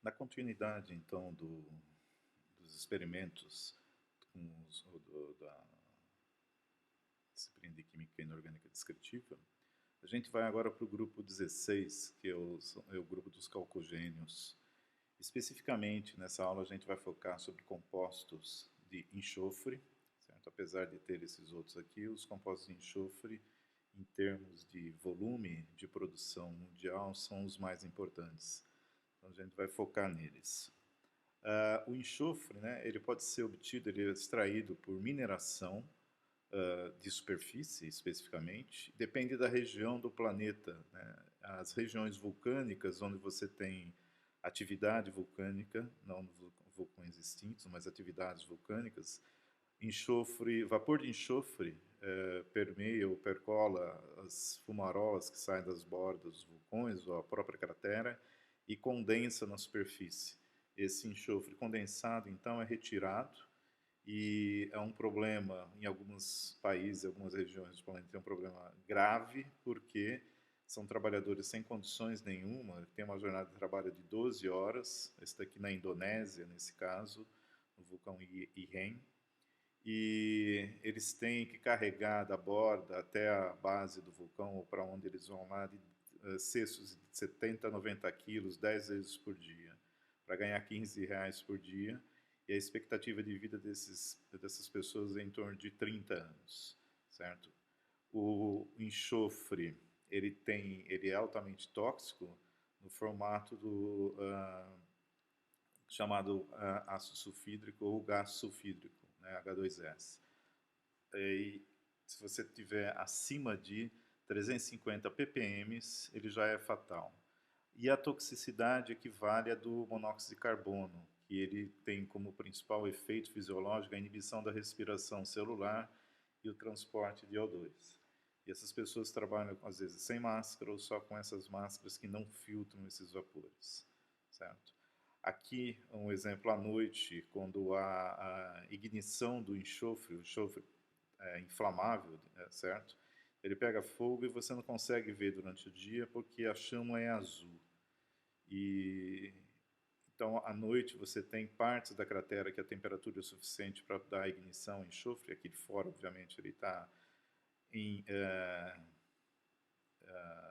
Na continuidade, então, dos experimentos da disciplina de Química Inorgânica Descritiva, a gente vai agora para o grupo 16, que é o grupo dos calcogênios. Especificamente, nessa aula, a gente vai focar sobre compostos de enxofre, certo? Apesar de ter esses outros aqui, os compostos de enxofre, em termos de volume de produção mundial, são os mais importantes. Então, a gente vai focar neles. O enxofre, né, ele pode ser obtido, ele é extraído por mineração de superfície, especificamente, depende da região do planeta, né? As regiões vulcânicas, onde você tem atividade vulcânica, não vulcões extintos, mas atividades vulcânicas, enxofre, vapor de enxofre permeia ou percola as fumarolas que saem das bordas dos vulcões ou a própria cratera e condensa na superfície. Esse enxofre condensado, então, é retirado e é um problema em alguns países, algumas regiões do planeta, é um problema grave, porque são trabalhadores sem condições nenhuma, tem uma jornada de trabalho de 12 horas, esse daqui na Indonésia, nesse caso, no vulcão Iren, e eles têm que carregar da borda até a base do vulcão, ou para onde eles vão lá, de cestos de 70 a 90 quilos, 10 vezes por dia, para ganhar R$ 15 por dia, e a expectativa de vida dessas pessoas é em torno de 30 anos, certo? O enxofre, ele é altamente tóxico no formato do chamado ácido sulfídrico ou gás sulfídrico, né, H2S. E se você tiver acima de 350 ppm, ele já é fatal. E a toxicidade equivale à do monóxido de carbono, que ele tem como principal efeito fisiológico a inibição da respiração celular e o transporte de O2. E essas pessoas trabalham, às vezes, sem máscara ou só com essas máscaras que não filtram esses vapores, certo? Aqui, um exemplo à noite, quando há a ignição do enxofre, o enxofre é inflamável, certo? Ele pega fogo e você não consegue ver durante o dia porque a chama é azul. E então, à noite, você tem partes da cratera que a temperatura é suficiente para dar ignição, enxofre. Aqui de fora, obviamente, ele está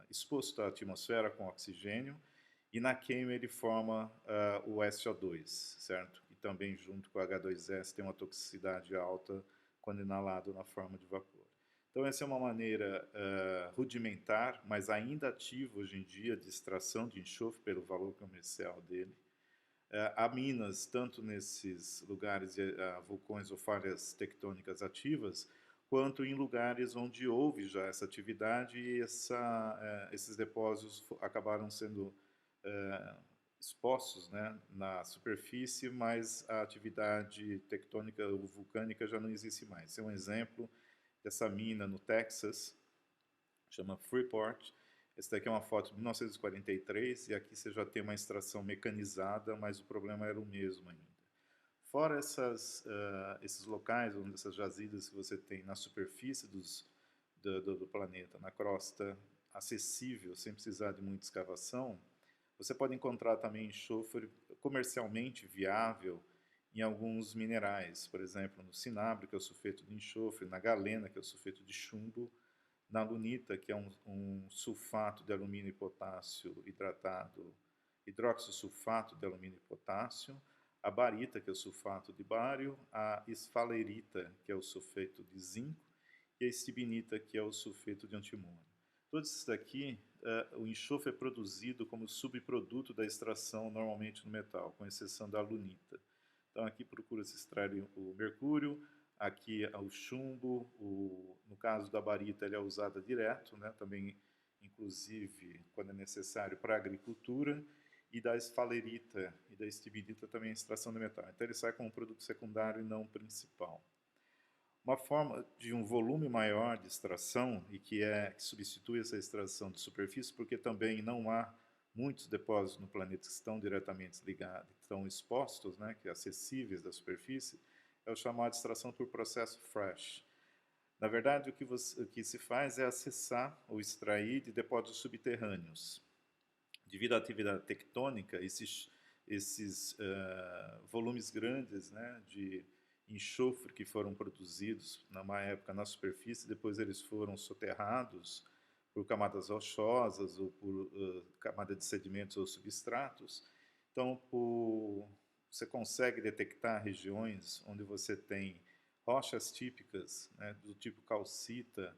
exposto à atmosfera com oxigênio. E na queima ele forma o SO2, certo? E também junto com o H2S tem uma toxicidade alta quando inalado na forma de vapor. Então essa é uma maneira rudimentar, mas ainda ativa hoje em dia, de extração de enxofre pelo valor comercial dele. Há minas, tanto nesses lugares, vulcões ou falhas tectônicas ativas, quanto em lugares onde houve já essa atividade e esses depósitos acabaram sendo expostos, né, na superfície, mas a atividade tectônica ou vulcânica já não existe mais. Esse é um exemplo dessa mina no Texas, chama Freeport. Essa daqui é uma foto de 1943 e aqui você já tem uma extração mecanizada, mas o problema era o mesmo ainda. Fora esses locais, onde essas jazidas que você tem na superfície do planeta, na crosta acessível, sem precisar de muita escavação, você pode encontrar também enxofre comercialmente viável em alguns minerais, por exemplo, no cinábrio, que é o sulfeto de enxofre, na galena, que é o sulfeto de chumbo, na lunita, que é um sulfato de alumínio e potássio hidratado, hidroxissulfato de alumínio e potássio, a barita, que é o sulfato de bário, a esfalerita, que é o sulfeto de zinco, e a estibnita, que é o sulfeto de antimônio. Todos esses daqui, o enxofre é produzido como subproduto da extração normalmente no metal, com exceção da lunita. Então aqui procura-se extrair o mercúrio, aqui é o chumbo, no caso da barita ele é usada direto, né, também inclusive quando é necessário para a agricultura, e da esfalerita e da estibnita também a extração do metal. Então ele sai como um produto secundário e não principal. Uma forma de um volume maior de extração e que substitui essa extração de superfície, porque também não há muitos depósitos no planeta que estão diretamente ligados, que estão expostos, né, que acessíveis da superfície, é o chamado de extração por processo fresh. Na verdade, o que se faz é acessar ou extrair de depósitos subterrâneos. Devido à atividade tectônica, esses volumes grandes, né, de enxofre que foram produzidos numa época na superfície, depois eles foram soterrados por camadas rochosas ou por camada de sedimentos ou substratos. Então, você consegue detectar regiões onde você tem rochas típicas, né, do tipo calcita,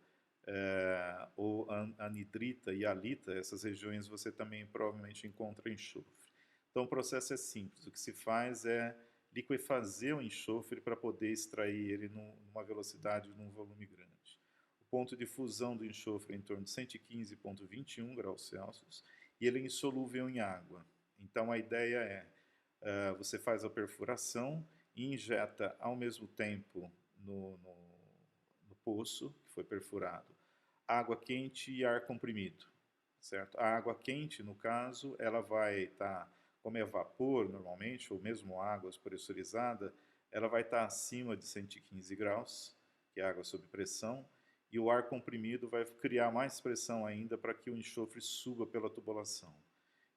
ou anidrita e halita. Essas regiões você também provavelmente encontra enxofre. Então o processo é simples, o que se faz é liquefazer o enxofre para poder extrair ele numa velocidade, num volume grande. O ponto de fusão do enxofre é em torno de 115,21 graus Celsius e ele é insolúvel em água. Então a ideia é, você faz a perfuração e injeta ao mesmo tempo no poço que foi perfurado água quente e ar comprimido, certo? A água quente, no caso, ela vai estar, como é vapor normalmente, ou mesmo água pressurizada, ela vai estar acima de 115 graus, que é água sob pressão, e o ar comprimido vai criar mais pressão ainda para que o enxofre suba pela tubulação.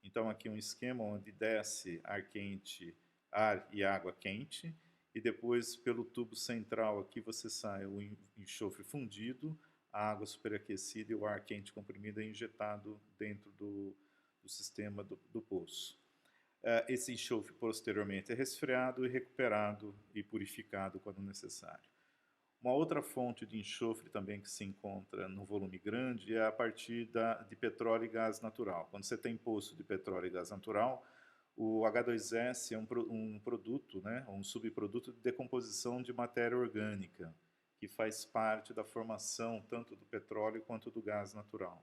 Então aqui um esquema onde desce ar quente, ar e água quente, e depois pelo tubo central aqui você sai o enxofre fundido, a água superaquecida e o ar quente comprimido é injetado dentro do sistema do poço. Esse enxofre posteriormente é resfriado e recuperado e purificado quando necessário. Uma outra fonte de enxofre também que se encontra no volume grande é a partir de petróleo e gás natural. Quando você tem poço de petróleo e gás natural, o H2S é um produto, né, um subproduto de decomposição de matéria orgânica, que faz parte da formação tanto do petróleo quanto do gás natural.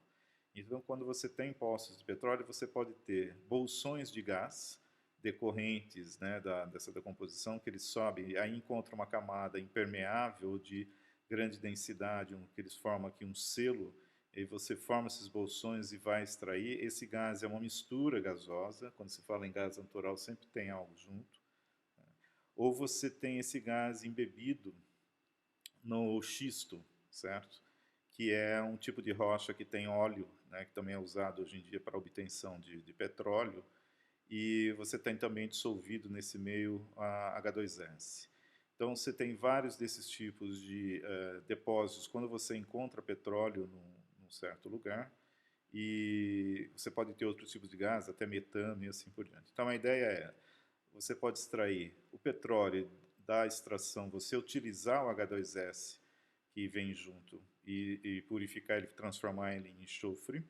Então, quando você tem poços de petróleo, você pode ter bolsões de gás decorrentes, né, dessa decomposição, que eles sobem e aí encontram uma camada impermeável de grande densidade, que eles formam aqui um selo, e você forma esses bolsões e vai extrair. Esse gás é uma mistura gasosa, quando se fala em gás natural sempre tem algo junto. Né? Ou você tem esse gás embebido no xisto, certo? Que é um tipo de rocha que tem óleo, né, que também é usado hoje em dia para obtenção de petróleo, e você tem também dissolvido nesse meio a H2S. Então você tem vários desses tipos de depósitos quando você encontra petróleo num certo lugar, e você pode ter outros tipos de gás, até metano e assim por diante. Então a ideia é, você pode extrair o petróleo da extração, você utilizar o H2S que vem junto e purificar ele, transformar ele em enxofre,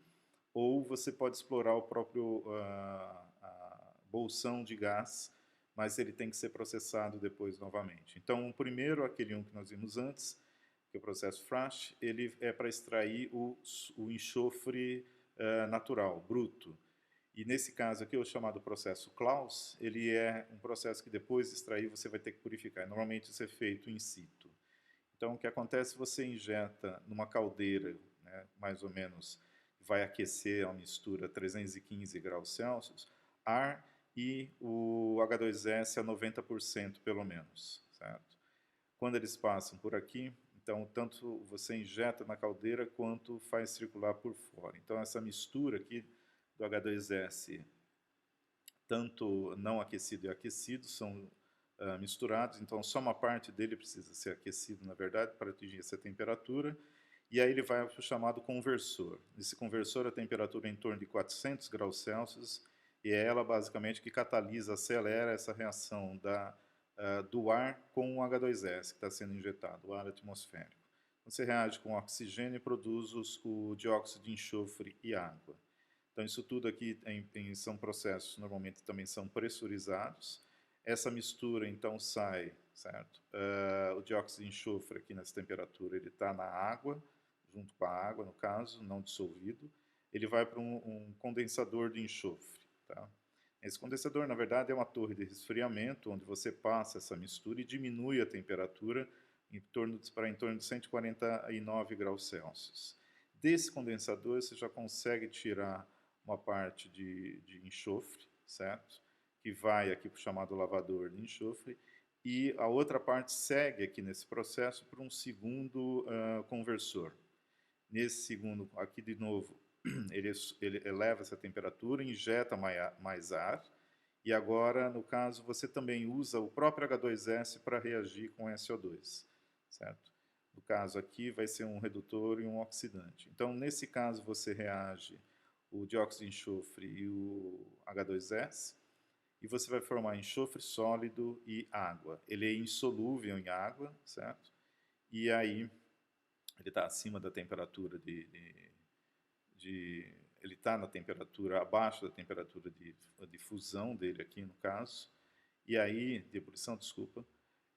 ou você pode explorar o próprio bolsão de gás, mas ele tem que ser processado depois novamente. Então, o primeiro, aquele que nós vimos antes, que é o processo Frasch, ele é para extrair o enxofre natural, bruto. E nesse caso aqui, o chamado processo Claus, ele é um processo que depois de extrair você vai ter que purificar. Normalmente isso é feito in situ. Então o que acontece, você injeta numa caldeira, né, mais ou menos, vai aquecer a mistura a 315 graus Celsius, ar e o H2S a 90% pelo menos, certo? Quando eles passam por aqui, então tanto você injeta na caldeira quanto faz circular por fora. Então essa mistura aqui do H2S, tanto não aquecido e aquecido, são misturados, então só uma parte dele precisa ser aquecido, na verdade, para atingir essa temperatura, e aí ele vai para o chamado conversor. Nesse conversor a temperatura é em torno de 400 graus Celsius, e é ela basicamente que catalisa, acelera essa reação do ar com o H2S que está sendo injetado, o ar atmosférico. Você reage com oxigênio e produz o dióxido de enxofre e água. Então isso tudo aqui são processos, normalmente também são pressurizados. Essa mistura então sai, certo? O dióxido de enxofre aqui nessa temperatura, ele está na água, junto com a água no caso, não dissolvido. Ele vai para um condensador de enxofre, tá? Esse condensador, na verdade, é uma torre de resfriamento, onde você passa essa mistura e diminui a temperatura para em torno de 149 graus Celsius. Desse condensador, você já consegue tirar uma parte de enxofre, certo? Que vai aqui para o chamado lavador de enxofre, e a outra parte segue aqui nesse processo para um segundo conversor. Nesse segundo, aqui de novo, ele eleva essa temperatura, injeta mais ar, E agora, no caso, você também usa o próprio H2S para reagir com SO2, certo? No caso aqui, vai ser um redutor e um oxidante. Então, nesse caso, você reage o dióxido de enxofre e o H2S, e você vai formar enxofre sólido e água. Ele é insolúvel em água, certo? E aí, ele está acima da temperatura ele está na temperatura, abaixo da temperatura de fusão dele aqui, no caso, e aí, de ebulição, desculpa,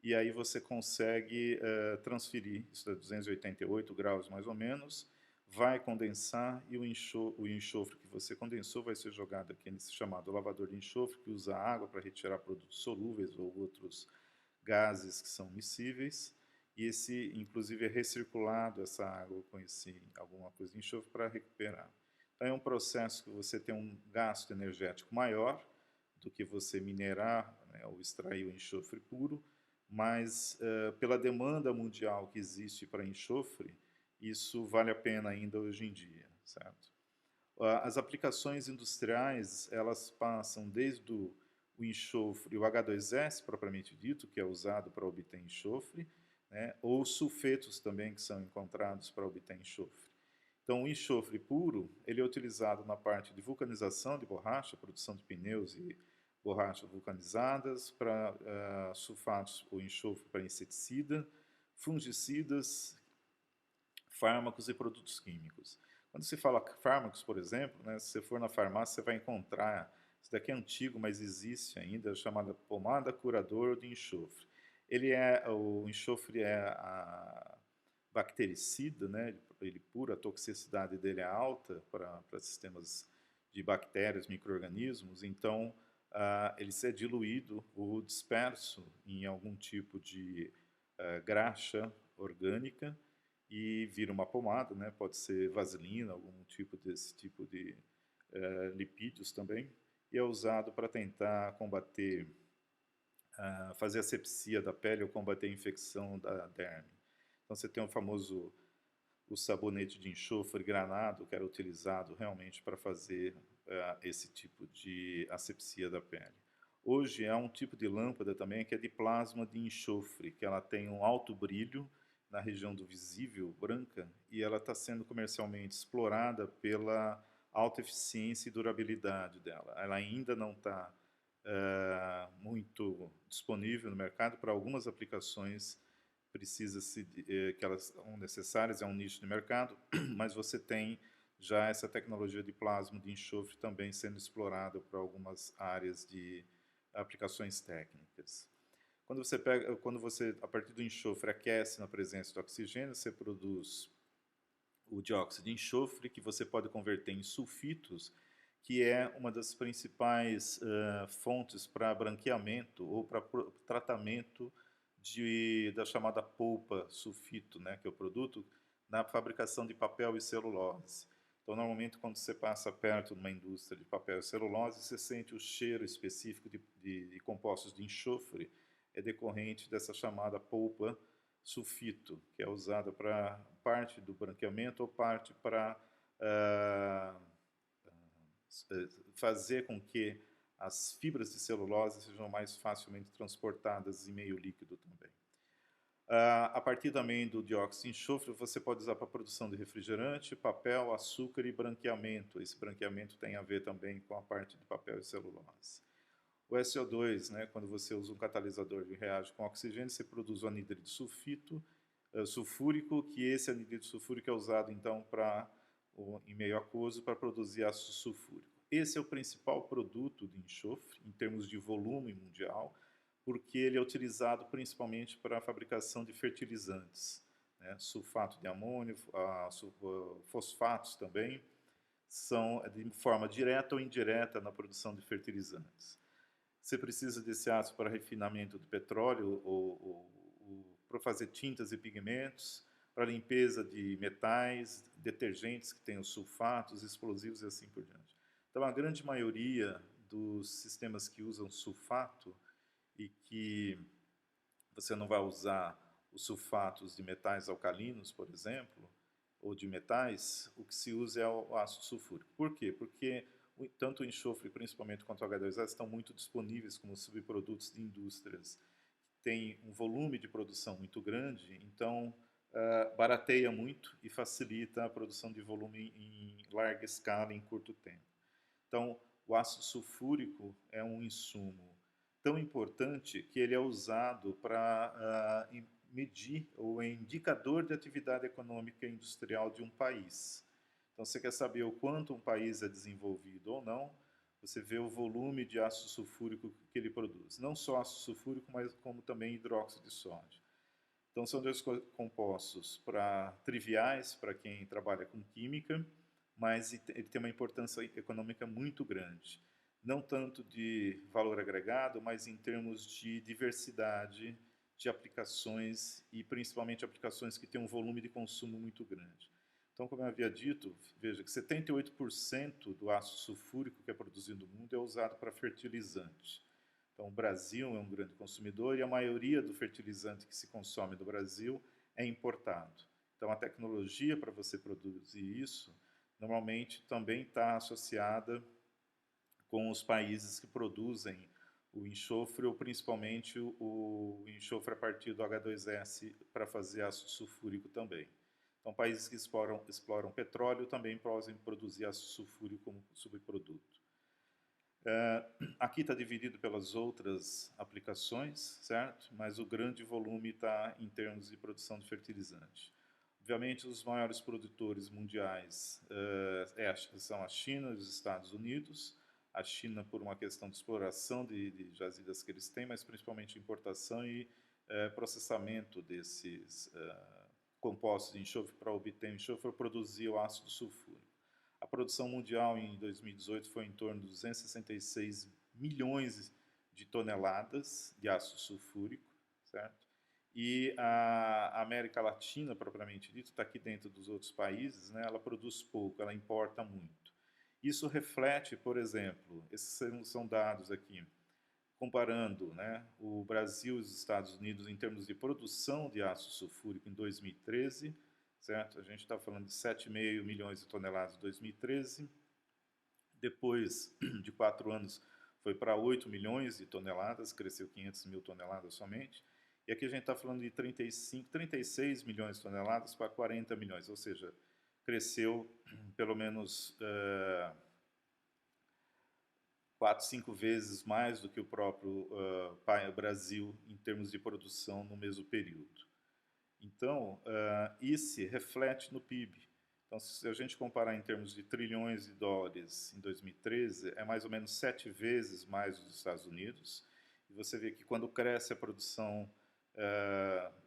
e aí você consegue transferir, isso é 288 graus mais ou menos, vai condensar e o enxofre que você condensou vai ser jogado aqui nesse chamado lavador de enxofre, que usa água para retirar produtos solúveis ou outros gases que são miscíveis, e esse, inclusive, é recirculado, essa água com alguma coisa de enxofre para recuperar. Então, é um processo que você tem um gasto energético maior do que você minerar, né, ou extrair o enxofre puro, mas pela demanda mundial que existe para enxofre, isso vale a pena ainda hoje em dia, certo? As aplicações industriais, elas passam desde o enxofre, o H2S propriamente dito, que é usado para obter enxofre, né, ou sulfetos também que são encontrados para obter enxofre. Então, o enxofre puro, ele é utilizado na parte de vulcanização de borracha, produção de pneus e borrachas vulcanizadas, para sulfatos ou enxofre para inseticida, fungicidas, fármacos e produtos químicos. Quando se fala fármacos, por exemplo, né, se você for na farmácia, você vai encontrar, isso daqui é antigo, mas existe ainda, chamada pomada curador de enxofre. O enxofre é a bactericida, né, ele puro, a toxicidade dele é alta para sistemas de bactérias, micro-organismos, então ele é diluído ou disperso em algum tipo de graxa orgânica e vira uma pomada, né? Pode ser vaselina, algum tipo desse tipo de lipídios também, e é usado para tentar combater, fazer asepsia da pele ou combater a infecção da derme. Então você tem o sabonete de enxofre granado, que era utilizado realmente para fazer esse tipo de asepsia da pele. Hoje há um tipo de lâmpada também que é de plasma de enxofre, que ela tem um alto brilho na região do visível, branca, e ela está sendo comercialmente explorada pela alta eficiência e durabilidade dela. Ela ainda não está muito disponível no mercado para algumas aplicações precisa-se que elas são necessárias, é um nicho de mercado, mas você tem já essa tecnologia de plasma de enxofre também sendo explorada para algumas áreas de aplicações técnicas. Quando você a partir do enxofre aquece na presença do oxigênio, você produz o dióxido de enxofre, que você pode converter em sulfitos, que é uma das principais fontes para branqueamento ou para tratamento da chamada polpa sulfito, né, que é o produto, na fabricação de papel e celulose. Então, normalmente, quando você passa perto de uma indústria de papel e celulose, você sente o cheiro específico de compostos de enxofre, é decorrente dessa chamada polpa sulfito, que é usada para parte do branqueamento ou parte para fazer com que as fibras de celulose sejam mais facilmente transportadas em meio líquido também. A partir também do dióxido de enxofre, você pode usar para a produção de refrigerante, papel, açúcar e branqueamento. Esse branqueamento tem a ver também com a parte de papel e celulose. O SO2, né, quando você usa um catalisador e reage com oxigênio, você produz o anidrido sulfúrico, que esse anidrido sulfúrico é usado então em meio aquoso para produzir ácido sulfúrico. Esse é o principal produto de enxofre em termos de volume mundial, porque ele é utilizado principalmente para a fabricação de fertilizantes, né? Sulfato de amônio, fosfatos também, são de forma direta ou indireta na produção de fertilizantes. Você precisa desse ácido para refinamento de petróleo ou para fazer tintas e pigmentos, para limpeza de metais, detergentes que têm os sulfatos, explosivos e assim por diante. Então, a grande maioria dos sistemas que usam sulfato e que você não vai usar os sulfatos de metais alcalinos, por exemplo, ou de metais, o que se usa é o ácido sulfúrico. Por quê? Porque tanto o enxofre, principalmente quanto o H2S, estão muito disponíveis como subprodutos de indústrias que têm um volume de produção muito grande, então barateia muito e facilita a produção de volume em larga escala em curto tempo. Então, o ácido sulfúrico é um insumo tão importante que ele é usado para medir o indicador de atividade econômica e industrial de um país. Então, você quer saber o quanto um país é desenvolvido ou não, você vê o volume de ácido sulfúrico que ele produz. Não só ácido sulfúrico, mas como também hidróxido de sódio. Então, são dois compostos triviais para quem trabalha com química, mas ele tem uma importância econômica muito grande. Não tanto de valor agregado, mas em termos de diversidade de aplicações e principalmente aplicações que têm um volume de consumo muito grande. Então, como eu havia dito, veja que 78% do ácido sulfúrico que é produzido no mundo é usado para fertilizante. Então, o Brasil é um grande consumidor e a maioria do fertilizante que se consome no Brasil é importado. Então, a tecnologia para você produzir isso, normalmente também está associada com os países que produzem o enxofre, ou principalmente o enxofre a partir do H2S para fazer ácido sulfúrico também. Então, países que exploram petróleo também podem produzir ácido sulfúrico como subproduto. Aqui está dividido pelas outras aplicações, certo? Mas o grande volume está em termos de produção de fertilizante. Obviamente, os maiores produtores mundiais são a China e os Estados Unidos. A China por uma questão de exploração de jazidas que eles têm, mas principalmente importação e processamento desses compostos de enxofre para obter enxofre para produzir o ácido sulfúrico. A produção mundial em 2018 foi em torno de 266 milhões de toneladas de ácido sulfúrico, certo? E a América Latina, propriamente dito, está aqui dentro dos outros países, né? Ela produz pouco, ela importa muito. Isso reflete, por exemplo, esses são dados aqui, comparando, né, o Brasil e os Estados Unidos em termos de produção de ácido sulfúrico em 2013, certo? A gente está falando de 7,5 milhões de toneladas em 2013. Depois de 4 anos foi para 8 milhões de toneladas, cresceu 500 mil toneladas somente. E aqui a gente está falando de 36 milhões de toneladas para 40 milhões, ou seja, cresceu pelo menos 4, 5 vezes mais do que o próprio Brasil em termos de produção no mesmo período. Então, isso reflete no PIB. Então, se a gente comparar em termos de trilhões de dólares em 2013, é mais ou menos 7 vezes mais dos Estados Unidos. E você vê que quando cresce a produção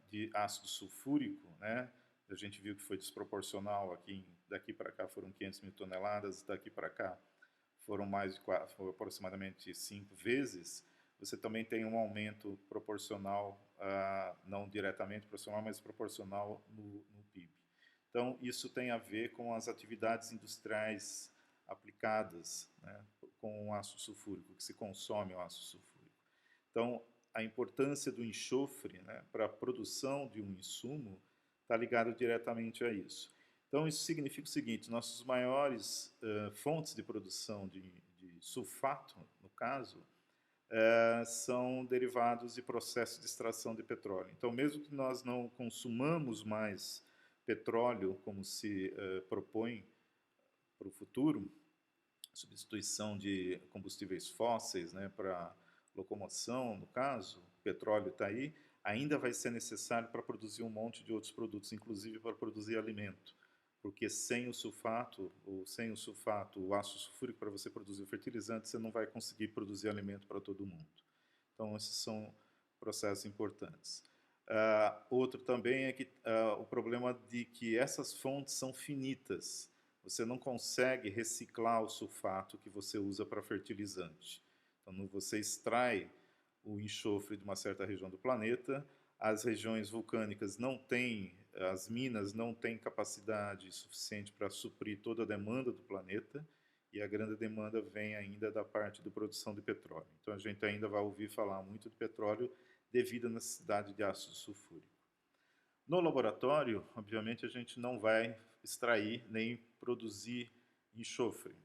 de ácido sulfúrico, né, a gente viu que foi desproporcional aqui, daqui para cá foram 500 mil toneladas, daqui para cá foram foram aproximadamente 5 vezes, você também tem um aumento proporcional, não diretamente proporcional, mas proporcional no PIB. Então, isso tem a ver com as atividades industriais aplicadas, né, com o ácido sulfúrico, que se consome o ácido sulfúrico. Então, a importância do enxofre, né, para a produção de um insumo está ligado diretamente a isso. Então, isso significa o seguinte: nossas maiores fontes de produção de sulfato, no caso, são derivados de processos de extração de petróleo. Então, mesmo que nós não consumamos mais petróleo, como se propõe para o futuro, substituição de combustíveis fósseis, né, para locomoção, no caso, o petróleo está aí, ainda vai ser necessário para produzir um monte de outros produtos, inclusive para produzir alimento. Porque sem o sulfato, o ácido sulfúrico para você produzir o fertilizante, você não vai conseguir produzir alimento para todo mundo. Então, esses são processos importantes. Outro também é que o problema de que essas fontes são finitas. Você não consegue reciclar o sulfato que você usa para fertilizante. Então, você extrai o enxofre de uma certa região do planeta, as regiões vulcânicas não têm, as minas não têm capacidade suficiente para suprir toda a demanda do planeta, e a grande demanda vem ainda da parte da produção de petróleo. Então, a gente ainda vai ouvir falar muito de petróleo devido à necessidade de ácido sulfúrico. No laboratório, obviamente, a gente não vai extrair nem produzir enxofre.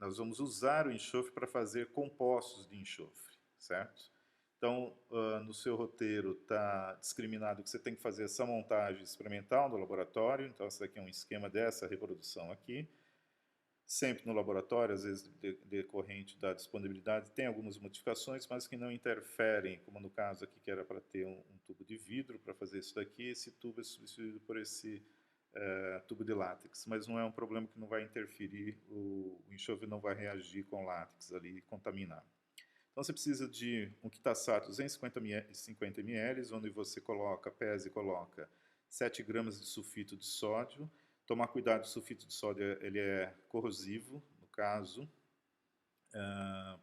nós vamos usar o enxofre para fazer compostos de enxofre, certo? Então, no seu roteiro está discriminado que você tem que fazer essa montagem experimental no laboratório. Então, esse daqui é um esquema dessa reprodução aqui. Sempre no laboratório, às vezes decorrente da disponibilidade, tem algumas modificações, mas que não interferem, como no caso aqui que era para ter um tubo de vidro para fazer isso daqui, esse tubo é substituído por esse tubo de látex, mas não é um problema que não vai interferir, o enxofre não vai reagir com látex ali e contaminar. Então você precisa de um Kitasato 250 ml, onde você pesa e coloca 7 gramas de sulfito de sódio. Tomar cuidado, o sulfito de sódio ele é corrosivo, no caso,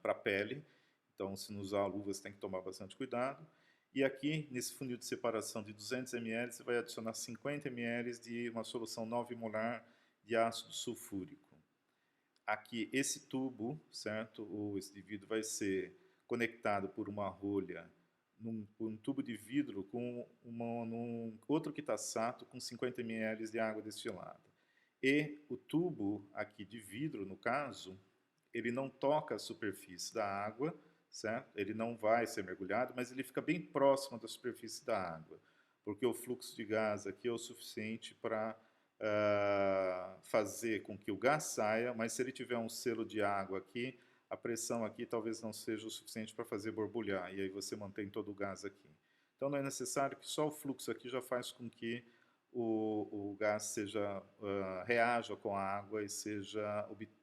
para a pele. Então, se não usar a luva, você tem que tomar bastante cuidado. E aqui, nesse funil de separação de 200 ml, você vai adicionar 50 ml de uma solução 9 molar de ácido sulfúrico. Aqui, esse tubo, certo? Ou esse vidro vai ser conectado por uma rolha num tubo de vidro com num outro Kitasato com 50 ml de água destilada. E o tubo aqui de vidro, no caso, ele não toca a superfície da água, certo? Ele não vai ser mergulhado, mas ele fica bem próximo da superfície da água, porque o fluxo de gás aqui é o suficiente para fazer com que o gás saia, mas se ele tiver um selo de água aqui, a pressão aqui talvez não seja o suficiente para fazer borbulhar, e aí você mantém todo o gás aqui. Então não é necessário, que só o fluxo aqui já faz com que o gás seja, reaja com a água e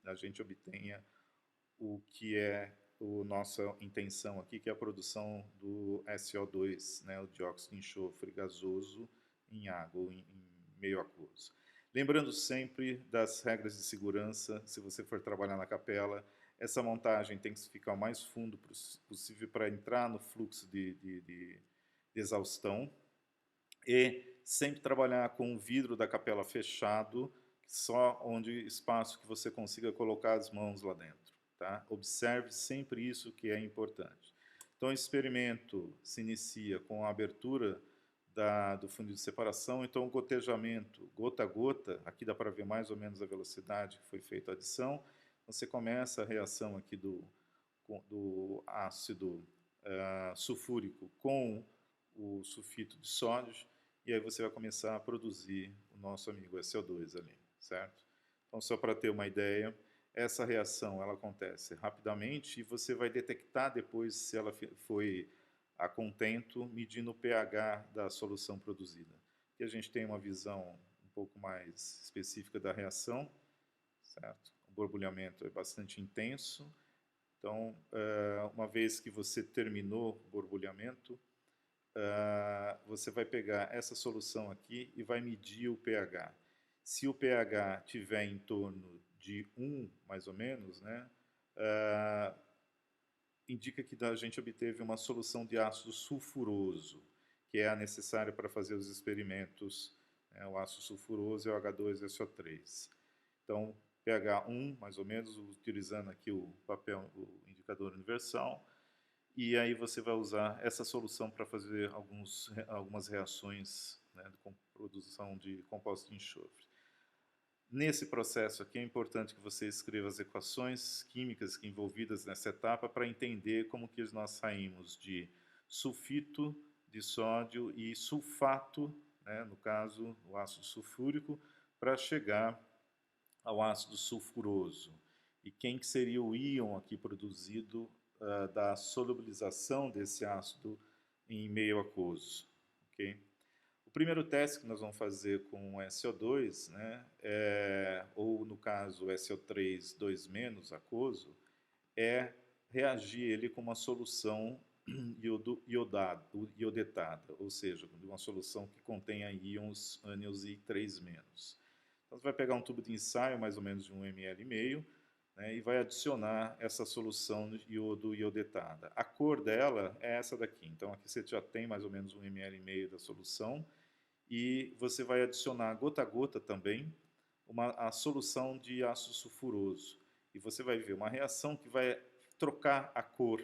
a gente obtenha o que é a nossa intenção aqui, que é a produção do SO2, né, o dióxido de enxofre gasoso em água, ou em meio aquoso. Lembrando sempre das regras de segurança, se você for trabalhar na capela, essa montagem tem que ficar o mais fundo possível para entrar no fluxo de exaustão, e sempre trabalhar com o vidro da capela fechado, só onde espaço que você consiga colocar as mãos lá dentro. Tá? Observe sempre isso, que é importante. Então o experimento se inicia com a abertura do funil de separação. Então o gotejamento, gota a gota, aqui dá para ver mais ou menos a velocidade que foi feita a adição. Você começa a reação aqui do ácido sulfúrico com o sulfito de sódio, e aí você vai começar a produzir o nosso amigo SO2 ali, certo? Então, só para ter uma ideia, essa reação ela acontece rapidamente, e você vai detectar depois se ela foi a contento, medindo o pH da solução produzida. Aqui a gente tem uma visão um pouco mais específica da reação, certo? O borbulhamento é bastante intenso. Então, uma vez que você terminou o borbulhamento, você vai pegar essa solução aqui e vai medir o pH. Se o pH tiver em torno de 1, mais ou menos, né, indica que a gente obteve uma solução de ácido sulfuroso, que é a necessária para fazer os experimentos, né, o ácido sulfuroso é o H2SO3. Então, pH 1, mais ou menos, utilizando aqui o o indicador universal, e aí você vai usar essa solução para fazer algumas reações, né, com produção de compostos de enxofre. Nesse processo aqui é importante que você escreva as equações químicas envolvidas nessa etapa para entender como que nós saímos de sulfito de sódio e sulfato, né, no caso o ácido sulfúrico, para chegar ao ácido sulfuroso. E quem que seria o íon aqui produzido da solubilização desse ácido em meio aquoso, ok? O primeiro teste que nós vamos fazer com o SO2, né, ou no caso o SO3 2- aquoso, é reagir ele com uma solução iodetada, ou seja, uma solução que contenha íons ânions e 3-. Então você vai pegar um tubo de ensaio, mais ou menos de 1,5 ml, né, e vai adicionar essa solução de iodo iodetada. A cor dela é essa daqui. Então aqui você já tem mais ou menos 1,5 ml da solução, e você vai adicionar gota a gota também a solução de ácido sulfuroso. E você vai ver uma reação que vai trocar a cor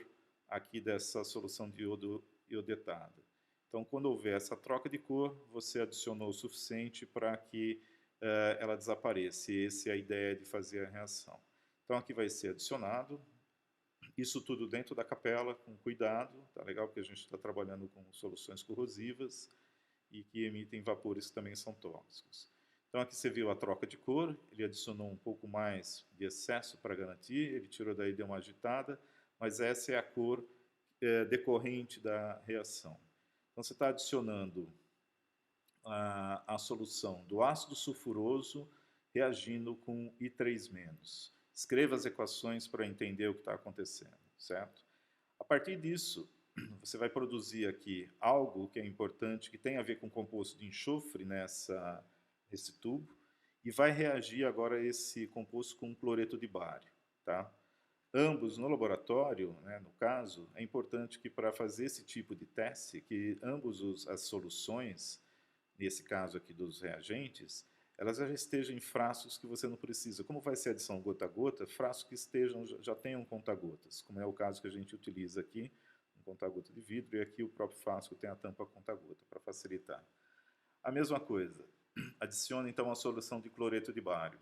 aqui dessa solução de iodo iodetada. Então, quando houver essa troca de cor, você adicionou o suficiente para que ela desapareça. E essa é a ideia de fazer a reação. Então aqui vai ser adicionado, isso tudo dentro da capela, com cuidado, tá legal? Porque a gente está trabalhando com soluções corrosivas e que emitem vapores que também são tóxicos. Então aqui você viu a troca de cor, ele adicionou um pouco mais de excesso para garantir, ele tirou daí, deu uma agitada, mas essa é a cor decorrente da reação. Então você está adicionando a solução do ácido sulfuroso reagindo com I3-. Escreva as equações para entender o que está acontecendo, certo? A partir disso, você vai produzir aqui algo que é importante, que tem a ver com composto de enxofre nesse tubo, e vai reagir agora esse composto com cloreto de bário, tá? Ambos no laboratório, né, no caso, é importante que para fazer esse tipo de teste, que ambos as soluções, nesse caso aqui dos reagentes, elas já estejam em frascos que você não precisa. Como vai ser adição gota a gota, frascos que estejam, já tenham conta-gotas, como é o caso que a gente utiliza aqui, um conta-gota de vidro, e aqui o próprio frasco tem a tampa conta-gota, para facilitar. A mesma coisa, adicione então a solução de cloreto de bário,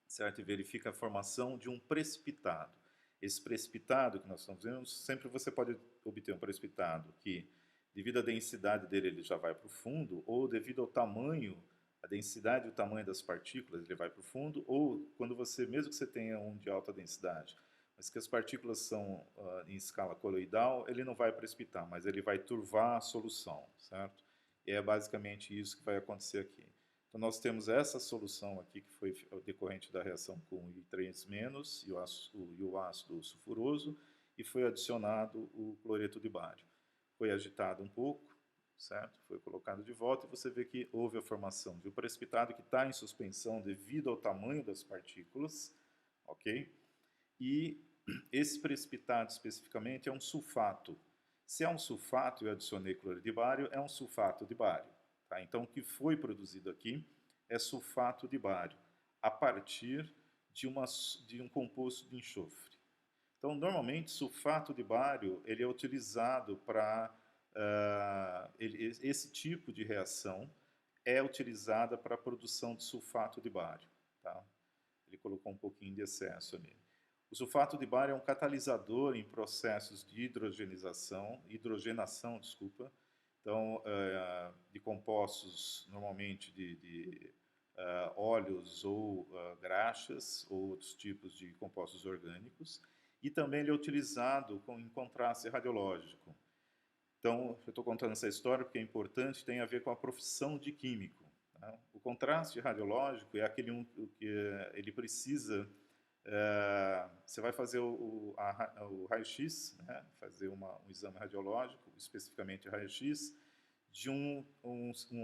certo? E verifica a formação de um precipitado. Esse precipitado que nós estamos vendo, sempre você pode obter um precipitado que, devido à densidade dele, ele já vai para o fundo, ou devido ao tamanho, a densidade e o tamanho das partículas, ele vai para o fundo, ou quando você, mesmo que você tenha um de alta densidade, mas que as partículas são em escala coloidal, ele não vai precipitar, mas ele vai turvar a solução, certo? E é basicamente isso que vai acontecer aqui. Então nós temos essa solução aqui, que foi decorrente da reação com o I3- e o ácido sulfuroso, e foi adicionado o cloreto de bário. Foi agitado um pouco, certo? Foi colocado de volta, e você vê que houve a formação de um precipitado que está em suspensão devido ao tamanho das partículas, ok? E esse precipitado especificamente é um sulfato. Se é um sulfato, eu adicionei cloreto de bário, é um sulfato de bário. Tá? Então, o que foi produzido aqui é sulfato de bário, a partir de um composto de enxofre. Então, normalmente, sulfato de bário ele é utilizado para... esse tipo de reação é utilizada para a produção de sulfato de bário. Tá? Ele colocou um pouquinho de excesso ali. O sulfato de bário é um catalisador em processos de hidrogenação, desculpa, então, de compostos, normalmente de óleos ou graxas, ou outros tipos de compostos orgânicos, e também ele é utilizado em contraste radiológico. Então, eu estou contando essa história porque é importante, tem a ver com a profissão de químico. Tá? O contraste radiológico é aquele que ele precisa... você vai fazer o raio-x, né? Fazer um exame radiológico, especificamente raio-x, de um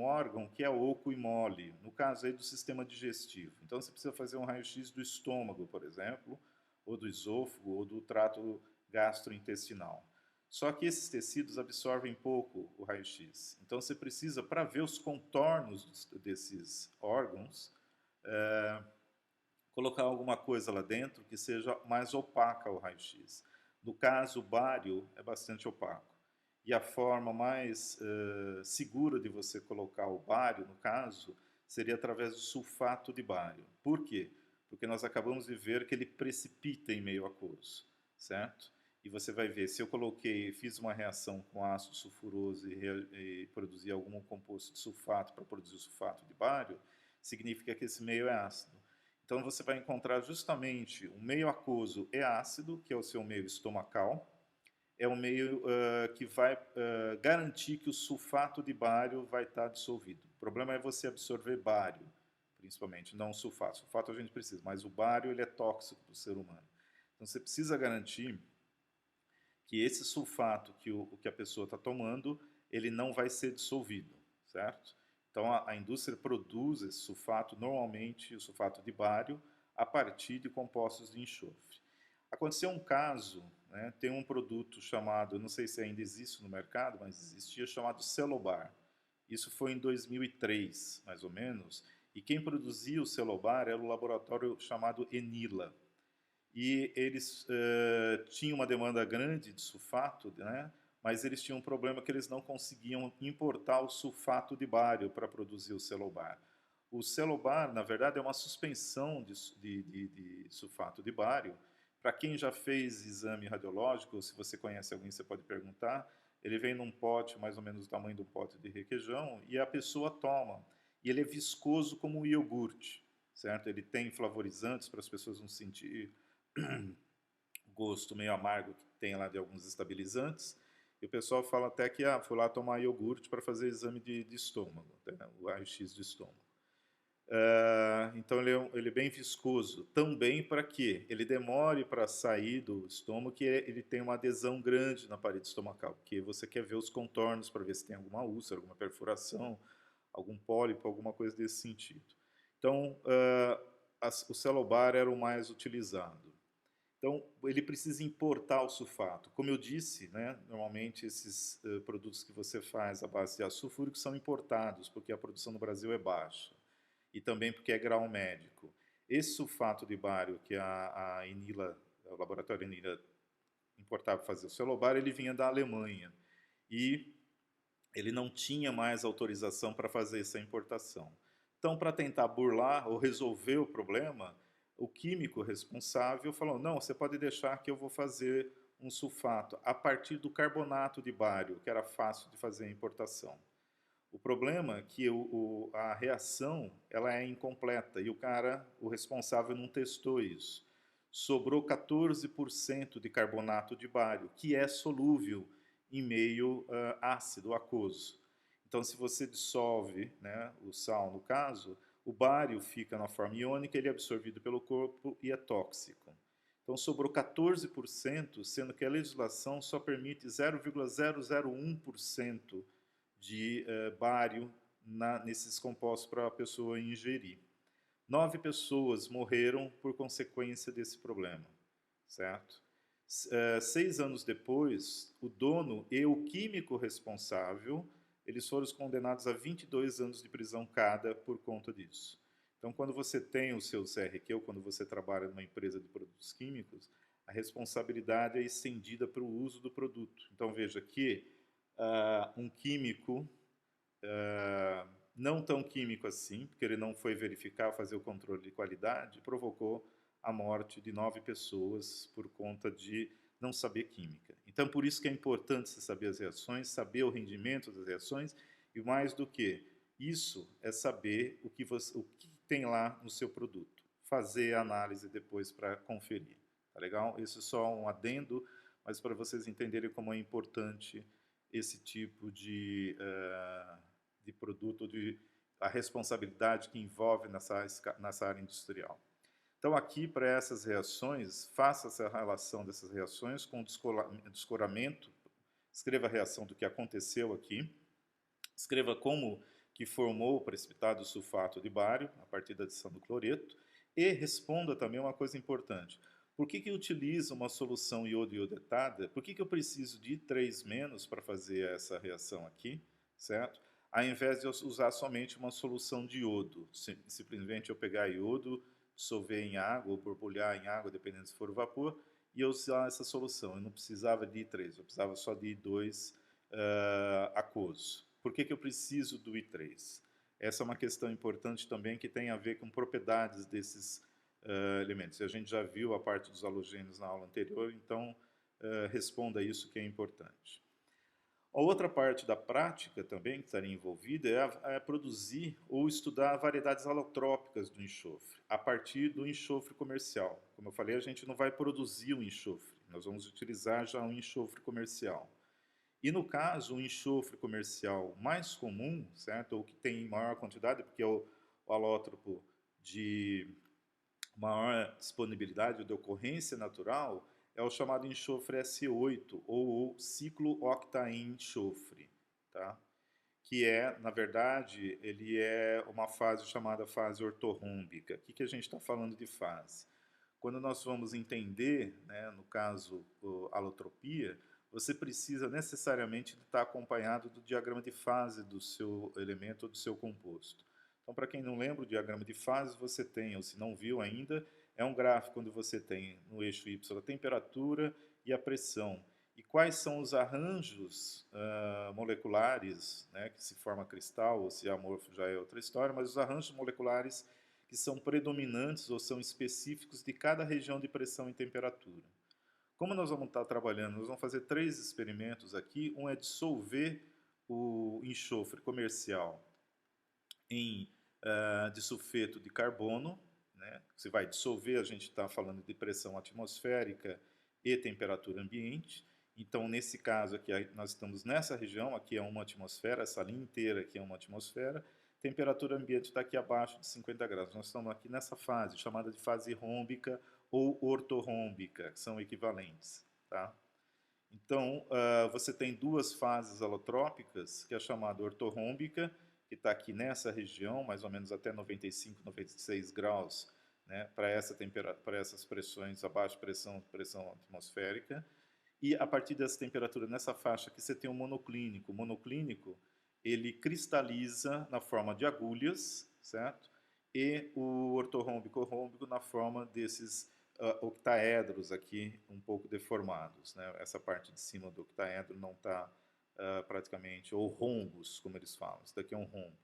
órgão que é oco e mole, no caso aí do sistema digestivo. Então você precisa fazer um raio-x do estômago, por exemplo, ou do esôfago, ou do trato gastrointestinal. Só que esses tecidos absorvem pouco o raio-x. Então você precisa, para ver os contornos desses órgãos, colocar alguma coisa lá dentro que seja mais opaca ao raio-x. No caso, o bário é bastante opaco. E a forma mais segura de você colocar o bário, no caso, seria através do sulfato de bário. Por quê? Porque nós acabamos de ver que ele precipita em meio aquoso, certo? E você vai ver, se eu fiz uma reação com ácido sulfuroso e produzi algum composto de sulfato para produzir o sulfato de bário, significa que esse meio é ácido. Então você vai encontrar justamente o meio aquoso é ácido, que é o seu meio estomacal, é o meio que vai garantir que o sulfato de bário vai estar dissolvido. O problema é você absorver bário, principalmente, não o sulfato. Sulfato a gente precisa, mas o bário ele é tóxico para o ser humano. Então você precisa garantir que esse sulfato que a pessoa está tomando, ele não vai ser dissolvido, certo? Então a indústria produz esse sulfato, normalmente o sulfato de bário, a partir de compostos de enxofre. Aconteceu um caso, né, tem um produto chamado, não sei se ainda existe no mercado, mas existia, chamado Celobar. Isso foi em 2003, mais ou menos, e quem produzia o Celobar era o laboratório chamado Enila. E eles tinham uma demanda grande de sulfato, né? Mas eles tinham um problema que eles não conseguiam importar o sulfato de bário para produzir o Celobar. O Celobar, na verdade, é uma suspensão de sulfato de bário. Para quem já fez exame radiológico, se você conhece alguém, você pode perguntar. Ele vem num pote, mais ou menos do tamanho do pote de requeijão, e a pessoa toma. E ele é viscoso como um iogurte, certo? Ele tem flavorizantes para as pessoas não sentir gosto meio amargo que tem lá de alguns estabilizantes. E o pessoal fala até que foi lá tomar iogurte para fazer exame de estômago, né? O raio-x de estômago. Então ele é bem viscoso. Também para que ele demore para sair do estômago, que ele tem uma adesão grande na parede estomacal, porque você quer ver os contornos para ver se tem alguma úlcera, alguma perfuração, algum pólipo, alguma coisa desse sentido. Então, o Celobar era o mais utilizado. Então, ele precisa importar o sulfato. Como eu disse, né, normalmente esses produtos que você faz à base de ácido sulfúrico são importados, porque a produção no Brasil é baixa. E também porque é grau médico. Esse sulfato de bário que a Enila, o laboratório Enila importava para fazer o Celobar, ele vinha da Alemanha. E ele não tinha mais autorização para fazer essa importação. Então, para tentar burlar ou resolver o problema, o químico responsável falou: não, você pode deixar que eu vou fazer um sulfato a partir do carbonato de bário, que era fácil de fazer a importação. O problema é que a reação ela é incompleta e o responsável não testou isso. Sobrou 14% de carbonato de bário, que é solúvel em meio ácido, aquoso. Então, se você dissolve, né, o sal, no caso, o bário fica na forma iônica, ele é absorvido pelo corpo e é tóxico. Então, sobrou 14%, sendo que a legislação só permite 0,001% de bário nesses compostos para a pessoa ingerir. 9 pessoas morreram por consequência desse problema, certo? 6 anos depois, o dono e o químico responsável, eles foram condenados a 22 anos de prisão cada por conta disso. Então, quando você tem o seu CRQ, ou quando você trabalha numa empresa de produtos químicos, a responsabilidade é estendida para o uso do produto. Então, veja que um químico, não tão químico assim, porque ele não foi verificar, fazer o controle de qualidade, provocou a morte de 9 pessoas por conta de não saber química. Então, por isso que é importante você saber as reações, saber o rendimento das reações, e mais do que isso, é saber o que tem lá no seu produto. Fazer a análise depois para conferir. Tá legal? Isso é só um adendo, mas para vocês entenderem como é importante esse tipo de produto, a responsabilidade que envolve nessa área industrial. Então, aqui, para essas reações, faça essa relação dessas reações com o descoramento, escreva a reação do que aconteceu aqui, escreva como que formou o precipitado sulfato de bário, a partir da adição do cloreto, e responda também uma coisa importante. Por que eu utilizo uma solução iodo-iodetada? Por que eu preciso de 3- para fazer essa reação aqui, certo? Ao invés de eu usar somente uma solução de iodo. Simplesmente eu pegar iodo, dissolver em água ou borbulhar em água, dependendo se for vapor, e eu usar essa solução. Eu não precisava de I3, eu precisava só de I2 aquoso. Por que eu preciso do I3? Essa é uma questão importante também que tem a ver com propriedades desses elementos. E a gente já viu a parte dos halogênios na aula anterior, então responda isso que é importante. A outra parte da prática também que estaria envolvida é produzir ou estudar variedades alotrópicas do enxofre, a partir do enxofre comercial. Como eu falei, a gente não vai produzir o enxofre, nós vamos utilizar já um enxofre comercial. E no caso, o enxofre comercial mais comum, certo, ou que tem em maior quantidade, porque é o alótropo de maior disponibilidade de ocorrência natural, é o chamado enxofre S8, ou o ciclo-octaenxofre, tá? Que é, na verdade, ele é uma fase chamada fase ortorrômbica. O que a gente está falando de fase? Quando nós vamos entender, né, no caso, a alotropia, você precisa necessariamente estar acompanhado do diagrama de fase do seu elemento ou do seu composto. Então, para quem não lembra, o diagrama de fase você tem, ou se não viu ainda, é um gráfico onde você tem no eixo Y a temperatura e a pressão. e quais são os arranjos moleculares, né, que se forma cristal, ou se é amorfo já é outra história, mas os arranjos moleculares que são predominantes ou são específicos de cada região de pressão e temperatura. Como nós vamos estar trabalhando, nós vamos fazer 3 experimentos aqui. Um é dissolver o enxofre comercial em disulfeto de carbono, né? Você vai dissolver, a gente está falando de pressão atmosférica e temperatura ambiente. Então, nesse caso aqui, nós estamos nessa região, aqui é uma atmosfera, essa linha inteira aqui é uma atmosfera, temperatura ambiente está aqui abaixo de 50 graus. Nós estamos aqui nessa fase, chamada de fase rômbica ou ortorrômbica, que são equivalentes. Tá? Então, você tem 2 fases alotrópicas, que é a chamada ortorrômbica, que está aqui nessa região, mais ou menos até 95, 96 graus, né, para essas pressões, abaixo de pressão atmosférica. E a partir dessa temperatura, nessa faixa aqui, você tem o monoclínico. O monoclínico, ele cristaliza na forma de agulhas, certo? E o ortorrômbico na forma desses octaedros aqui, um pouco deformados, né? Essa parte de cima do octaedro não está praticamente, ou rombos, como eles falam. Isso daqui é um rombo.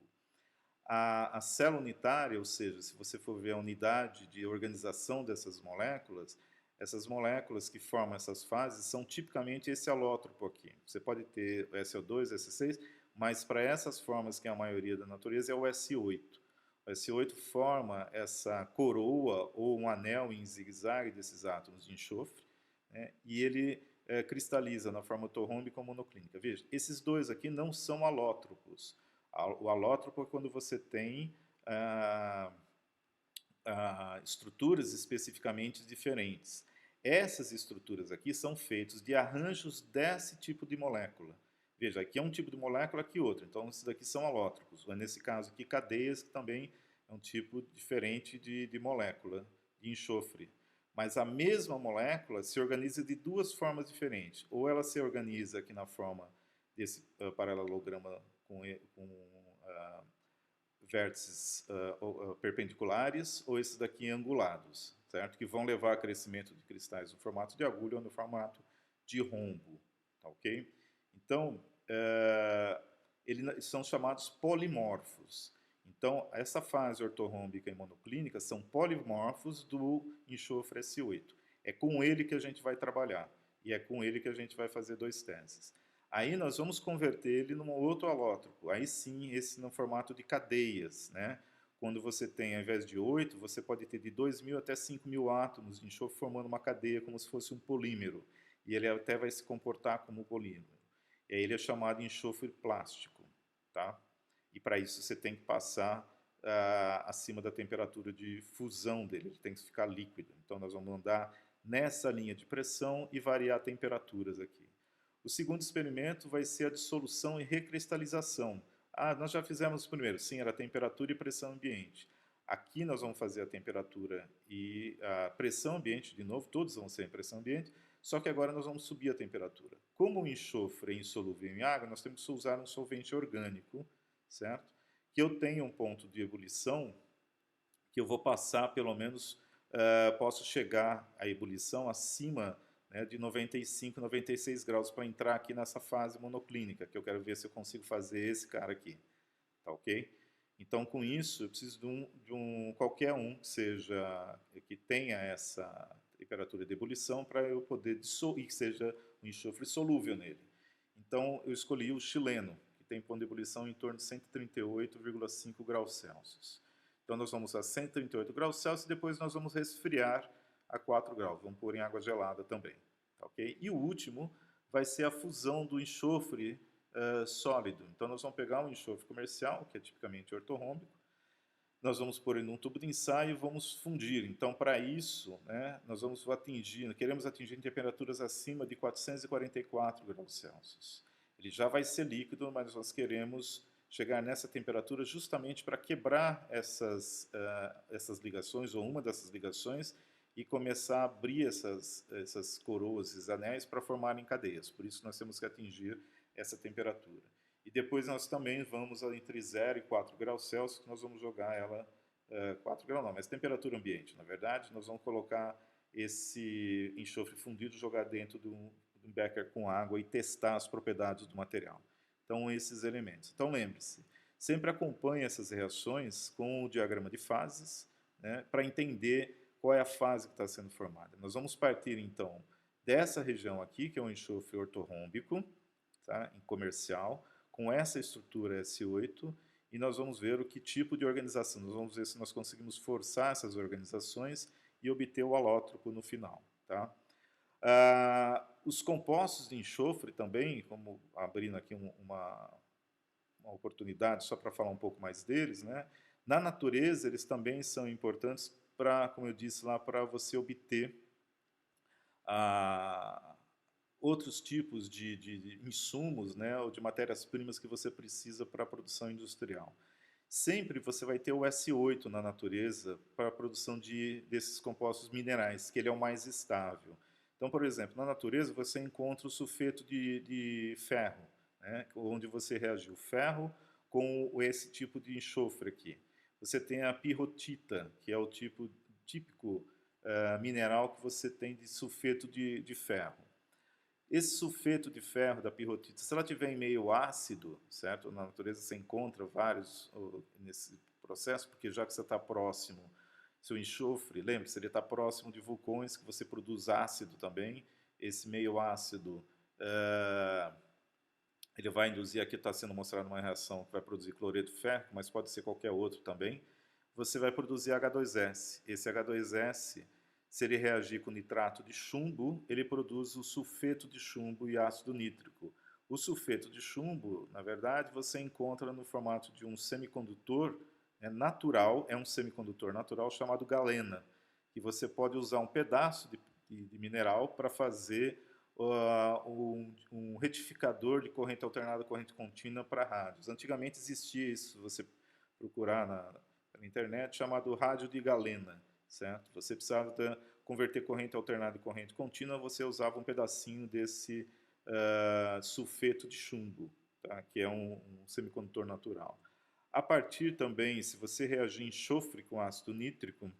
A célula unitária, ou seja, se você for ver a unidade de organização dessas moléculas, essas moléculas que formam essas fases são tipicamente esse alótropo aqui. Você pode ter o SO2, S6, mas para essas formas que é a maioria da natureza é o S8. O S8 forma essa coroa ou um anel em zigue-zague desses átomos de enxofre, né, e ele cristaliza na forma ortorrômbica ou monoclínica. Veja, esses dois aqui não são alótropos. O alótropo é quando você tem estruturas especificamente diferentes. Essas estruturas aqui são feitas de arranjos desse tipo de molécula. Veja, aqui é um tipo de molécula, aqui outro. Então, esses daqui são alótropos. Nesse caso aqui, cadeias, que também é um tipo diferente de molécula, de enxofre. Mas a mesma molécula se organiza de 2 formas diferentes. Ou ela se organiza aqui na forma desse paralelograma com vértices perpendiculares, ou esses daqui angulados, certo? Que vão levar a crescimento de cristais no formato de agulha ou no formato de rombo, tá ok? Então, eles são chamados polimorfos. Então, essa fase ortorrômbica e monoclínica são polimorfos do enxofre S8. É com ele que a gente vai trabalhar, e é com ele que a gente vai fazer 2 testes. Aí nós vamos converter ele num outro alótropo, aí sim, esse no formato de cadeias, né? Quando você tem, ao invés de 8, você pode ter de 2.000 até 5.000 átomos de enxofre formando uma cadeia como se fosse um polímero. E ele até vai se comportar como um polímero. E aí ele é chamado de enxofre plástico, tá? E para isso você tem que passar acima da temperatura de fusão dele, ele tem que ficar líquido. Então nós vamos andar nessa linha de pressão e variar temperaturas aqui. O segundo experimento vai ser a dissolução e recristalização. Nós já fizemos o primeiro. Sim, era temperatura e pressão ambiente. Aqui nós vamos fazer a temperatura e a pressão ambiente de novo, todos vão ser em pressão ambiente, só que agora nós vamos subir a temperatura. Como o enxofre é insolúvel em água, nós temos que usar um solvente orgânico, certo? Que eu tenho um ponto de ebulição que eu vou passar pelo menos, posso chegar à ebulição acima de 95, 96 graus para entrar aqui nessa fase monoclínica, que eu quero ver se eu consigo fazer esse cara aqui, tá ok? Então, com isso, eu preciso qualquer um que seja, que tenha essa temperatura de ebulição para eu poder dissolver, que seja um enxofre solúvel nele. Então, eu escolhi o chileno, que tem ponto de ebulição em torno de 138,5 graus Celsius. Então, nós vamos a 138 graus Celsius e depois nós vamos resfriar a 4 graus. Vamos pôr em água gelada também. Tá, okay? E o último vai ser a fusão do enxofre sólido. Então, nós vamos pegar um enxofre comercial, que é tipicamente ortorrômbico, nós vamos pôr ele num tubo de ensaio e vamos fundir. Então, para isso, né, nós queremos atingir temperaturas acima de 444 graus Celsius. Ele já vai ser líquido, mas nós queremos chegar nessa temperatura justamente para quebrar essas ligações, ou uma dessas ligações, e começar a abrir essas coroas, esses anéis, para formarem cadeias. Por isso nós temos que atingir essa temperatura. E depois nós também vamos entre 0 e 4 graus Celsius, que nós vamos jogar ela, 4 graus não, mas temperatura ambiente, na verdade, nós vamos colocar esse enxofre fundido, jogar dentro de um becker com água e testar as propriedades do material. Então, esses elementos. Então, lembre-se, sempre acompanhe essas reações com o diagrama de fases, né, para entender qual é a fase que está sendo formada. Nós vamos partir, então, dessa região aqui, que é o enxofre ortorrômbico, tá, em comercial, com essa estrutura S8, e nós vamos ver o que tipo de organização. Nós vamos ver se nós conseguimos forçar essas organizações e obter o alótropo no final. Tá? Os compostos de enxofre também, como abrindo aqui uma oportunidade só para falar um pouco mais deles, né? Na natureza eles também são importantes para, como eu disse lá, para você obter outros tipos de insumos, né, ou de matérias-primas que você precisa para a produção industrial. Sempre você vai ter o S8 na natureza para a produção desses compostos minerais, que ele é o mais estável. Então, por exemplo, na natureza você encontra o sulfeto de ferro, né, onde você reagiu ferro com esse tipo de enxofre aqui. Você tem a pirrotita, que é o tipo típico mineral que você tem de sulfeto de ferro. Esse sulfeto de ferro da pirrotita, se ela tiver em meio ácido, certo? Na natureza você encontra vários nesse processo, porque já que você está próximo, seu enxofre, lembre-se, ele está próximo de vulcões que você produz ácido também. Esse meio ácido, ele vai induzir, aqui está sendo mostrado uma reação que vai produzir cloreto férrico, mas pode ser qualquer outro também. Você vai produzir H2S. Esse H2S, se ele reagir com nitrato de chumbo, ele produz o sulfeto de chumbo e ácido nítrico. O sulfeto de chumbo, na verdade, você encontra no formato de um semicondutor natural, é um semicondutor natural chamado galena, que você pode usar um pedaço de mineral para fazer um retificador de corrente alternada a corrente contínua para rádios. Antigamente existia isso, você procurar na internet, chamado rádio de galena. Certo? Você precisava converter corrente alternada em corrente contínua, você usava um pedacinho desse sulfeto de chumbo, tá? Que é um semicondutor natural. A partir também, se você reagir enxofre com ácido nítrico,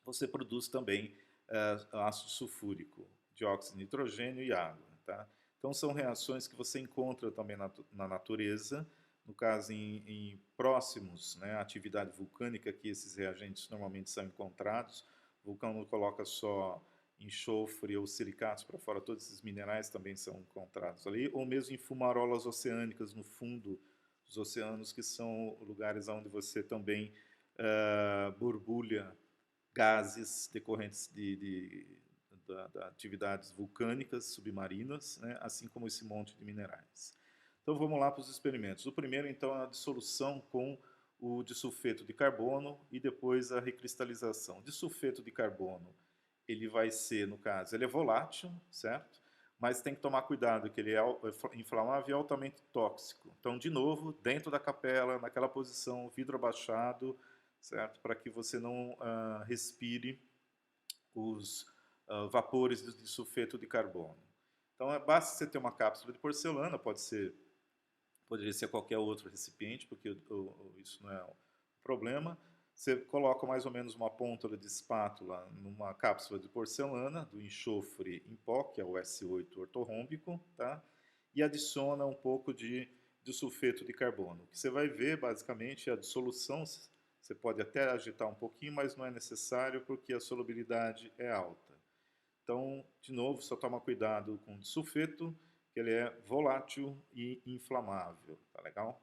você produz também ácido sulfúrico, dióxido de nitrogênio e água. Tá? Então são reações que você encontra também na natureza, no caso em próximos, né, à atividade vulcânica, que esses reagentes normalmente são encontrados. O vulcão não coloca só enxofre ou silicatos para fora, todos esses minerais também são encontrados ali, ou mesmo em fumarolas oceânicas no fundo dos oceanos, que são lugares onde você também borbulha gases decorrentes da atividades vulcânicas submarinas, né, assim como esse monte de minerais. Então vamos lá para os experimentos. O primeiro, então, é a dissolução com o disulfeto de carbono e depois a recristalização. O disulfeto de carbono, ele vai ser, no caso, ele é volátil, certo? Mas tem que tomar cuidado, que ele é inflamável e altamente tóxico. Então, de novo, dentro da capela, naquela posição, vidro abaixado, certo? Para que você não respire os vapores de sulfeto de carbono. Então, basta você ter uma cápsula de porcelana, poderia ser qualquer outro recipiente, porque isso não é um problema. Você coloca mais ou menos uma ponta de espátula numa cápsula de porcelana do enxofre em pó, que é o S8 ortorrômbico, tá? E adiciona um pouco de sulfeto de carbono. O que você vai ver, basicamente, é a dissolução. Você pode até agitar um pouquinho, mas não é necessário porque a solubilidade é alta. Então, de novo, só toma cuidado com o sulfeto, que ele é volátil e inflamável, tá legal?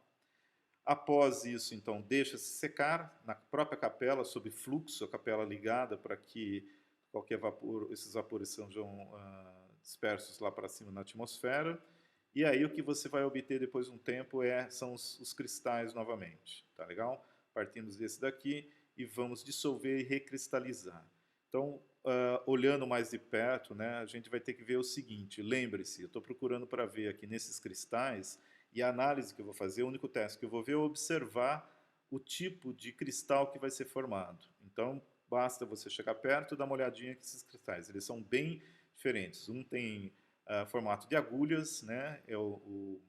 Após isso, então, deixa-se secar na própria capela, sob fluxo, a capela ligada para que qualquer vapor, esses vapores sejam dispersos lá para cima na atmosfera. E aí o que você vai obter depois de um tempo são os cristais novamente, tá legal? Partimos desse daqui e vamos dissolver e recristalizar. Então, olhando mais de perto, né, a gente vai ter que ver o seguinte, lembre-se, eu estou procurando para ver aqui nesses cristais, e a análise que eu vou fazer, o único teste que eu vou ver é observar o tipo de cristal que vai ser formado. Então, basta você chegar perto e dar uma olhadinha aqui nesses cristais. Eles são bem diferentes. Um tem formato de agulhas, né, é o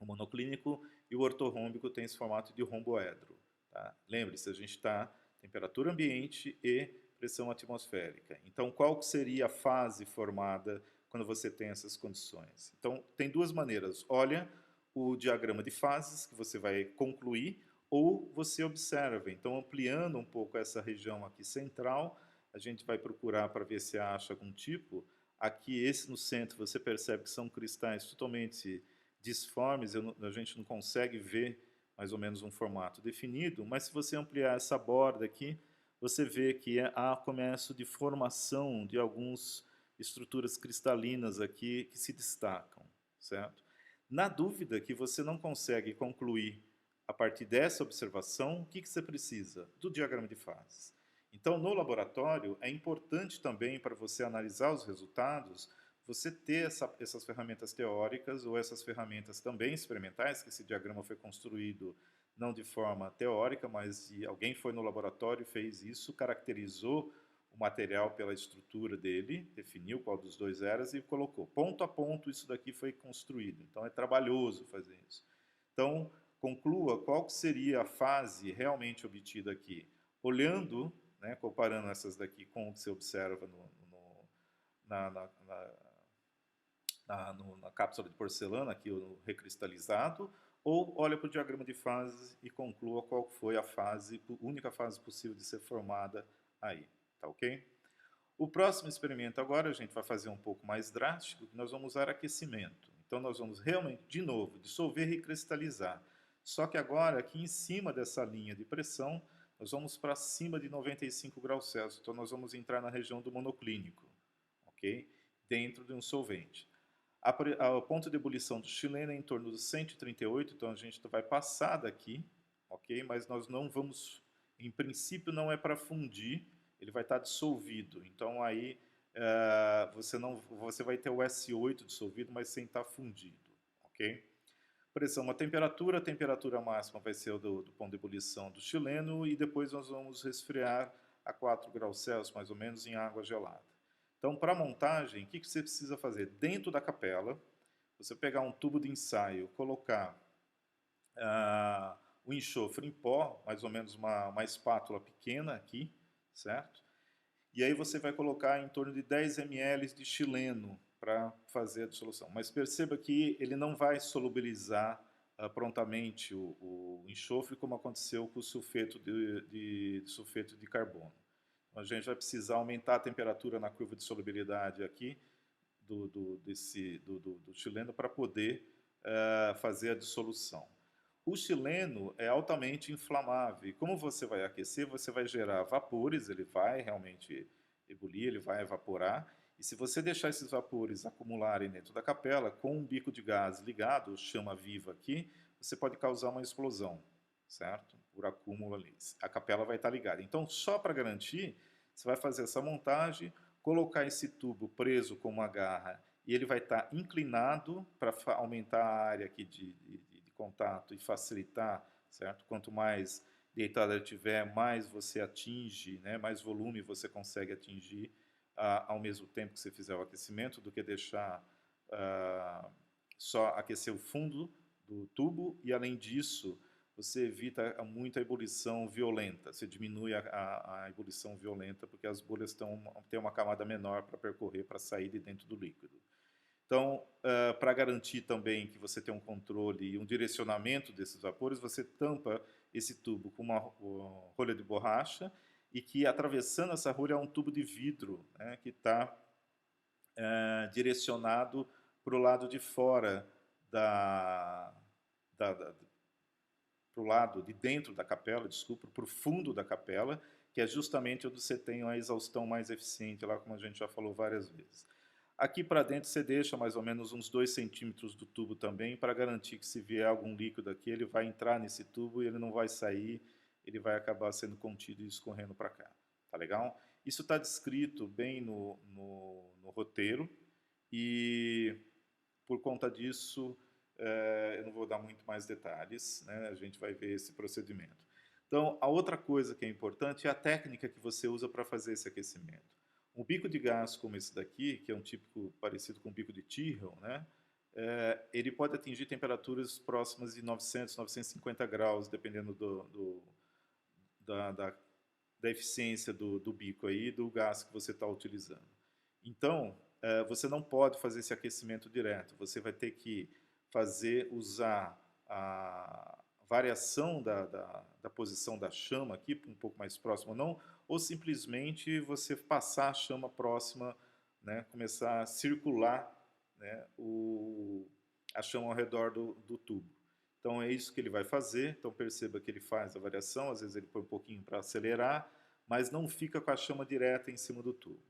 monoclínico, e o ortorrômbico tem esse formato de romboedro. Tá? Lembre-se, a gente está temperatura ambiente e pressão atmosférica. Então, qual seria a fase formada quando você tem essas condições. Então, tem duas maneiras. Olha o diagrama de fases que você vai concluir, ou você observa. Então, ampliando um pouco essa região aqui central, a gente vai procurar para ver se acha algum tipo. Aqui, esse no centro, você percebe que são cristais totalmente disformes, a gente não consegue ver mais ou menos um formato definido, mas se você ampliar essa borda aqui, você vê que há começo de formação de algumas estruturas cristalinas aqui que se destacam, certo? Na dúvida que você não consegue concluir a partir dessa observação, o que você precisa? Do diagrama de fases. Então, no laboratório, é importante também para você analisar os resultados, você ter essas ferramentas teóricas ou essas ferramentas também experimentais, que esse diagrama foi construído não de forma teórica, mas alguém foi no laboratório, fez isso, caracterizou o material pela estrutura dele, definiu qual dos dois era e colocou. Ponto a ponto isso daqui foi construído. Então é trabalhoso fazer isso. Então, conclua qual seria a fase realmente obtida aqui. Olhando, né, comparando essas daqui com o que você observa na cápsula de porcelana, aqui o recristalizado, ou olha para o diagrama de fases e conclua qual foi a única fase possível de ser formada aí, tá ok? O próximo experimento agora a gente vai fazer um pouco mais drástico, nós vamos usar aquecimento. Então nós vamos realmente, de novo, dissolver e cristalizar. Só que agora, aqui em cima dessa linha de pressão, nós vamos para cima de 95 graus Celsius. Então nós vamos entrar na região do monoclínico, ok? Dentro de um solvente. O ponto de ebulição do chileno é em torno dos 138, então a gente vai passar daqui, ok? Mas nós não vamos, em princípio não é para fundir, ele vai estar dissolvido. Então aí você vai ter o S8 dissolvido, mas sem estar fundido, ok? Pressão, a temperatura máxima vai ser do ponto de ebulição do chileno e depois nós vamos resfriar a 4 graus Celsius, mais ou menos, em água gelada. Então, para a montagem, o que você precisa fazer? Dentro da capela, você pegar um tubo de ensaio, colocar o enxofre em pó, mais ou menos uma espátula pequena aqui, certo? E aí você vai colocar em torno de 10 ml de chileno para fazer a dissolução. Mas perceba que ele não vai solubilizar prontamente o enxofre, como aconteceu com o sulfeto sulfeto de carbono. A gente vai precisar aumentar a temperatura na curva de solubilidade aqui do chileno para poder fazer a dissolução. O chileno é altamente inflamável e como você vai aquecer, você vai gerar vapores, ele vai realmente ebulir, ele vai evaporar. E se você deixar esses vapores acumularem dentro da capela, com um bico de gás ligado, chama viva aqui, você pode causar uma explosão, certo? Por acúmulo ali. A capela vai estar ligada. Então, só para garantir, você vai fazer essa montagem, colocar esse tubo preso com uma garra e ele vai estar inclinado para aumentar a área aqui de contato e facilitar, certo? Quanto mais deitada ele tiver, mais você atinge, né? Mais volume você consegue atingir ao mesmo tempo que você fizer o aquecimento, do que deixar só aquecer o fundo do tubo e, além disso, você evita muita ebulição violenta, você diminui a ebulição violenta, porque as bolhas têm uma camada menor para percorrer, para sair de dentro do líquido. Então, para garantir também que você tem um controle e um direcionamento desses vapores, você tampa esse tubo com uma rolha de borracha e que, atravessando essa rolha, é um tubo de vidro, né, que está direcionado para o lado de fora para o lado de dentro da capela, desculpa, para o fundo da capela, que é justamente onde você tem a exaustão mais eficiente, lá como a gente já falou várias vezes. Aqui para dentro você deixa mais ou menos uns 2 centímetros do tubo também, para garantir que se vier algum líquido aqui, ele vai entrar nesse tubo e ele não vai sair, ele vai acabar sendo contido e escorrendo para cá. Tá legal? Isso está descrito bem no roteiro e por conta disso eu não vou dar muito mais detalhes, né? A gente vai ver esse procedimento. Então, a outra coisa que é importante é a técnica que você usa para fazer esse aquecimento. Um bico de gás como esse daqui, que é um típico parecido com um bico de Tyrrell, né? Ele pode atingir temperaturas próximas de 900, 950 graus, dependendo da eficiência do bico aí, do gás que você está utilizando. Então, você não pode fazer esse aquecimento direto. Você vai ter que usar a variação da posição da chama aqui, um pouco mais próximo ou não, ou simplesmente você passar a chama próxima, né, começar a circular, né, a chama ao redor do tubo. Então é isso que ele vai fazer. Então perceba que ele faz a variação, às vezes ele põe um pouquinho para acelerar, mas não fica com a chama direta em cima do tubo.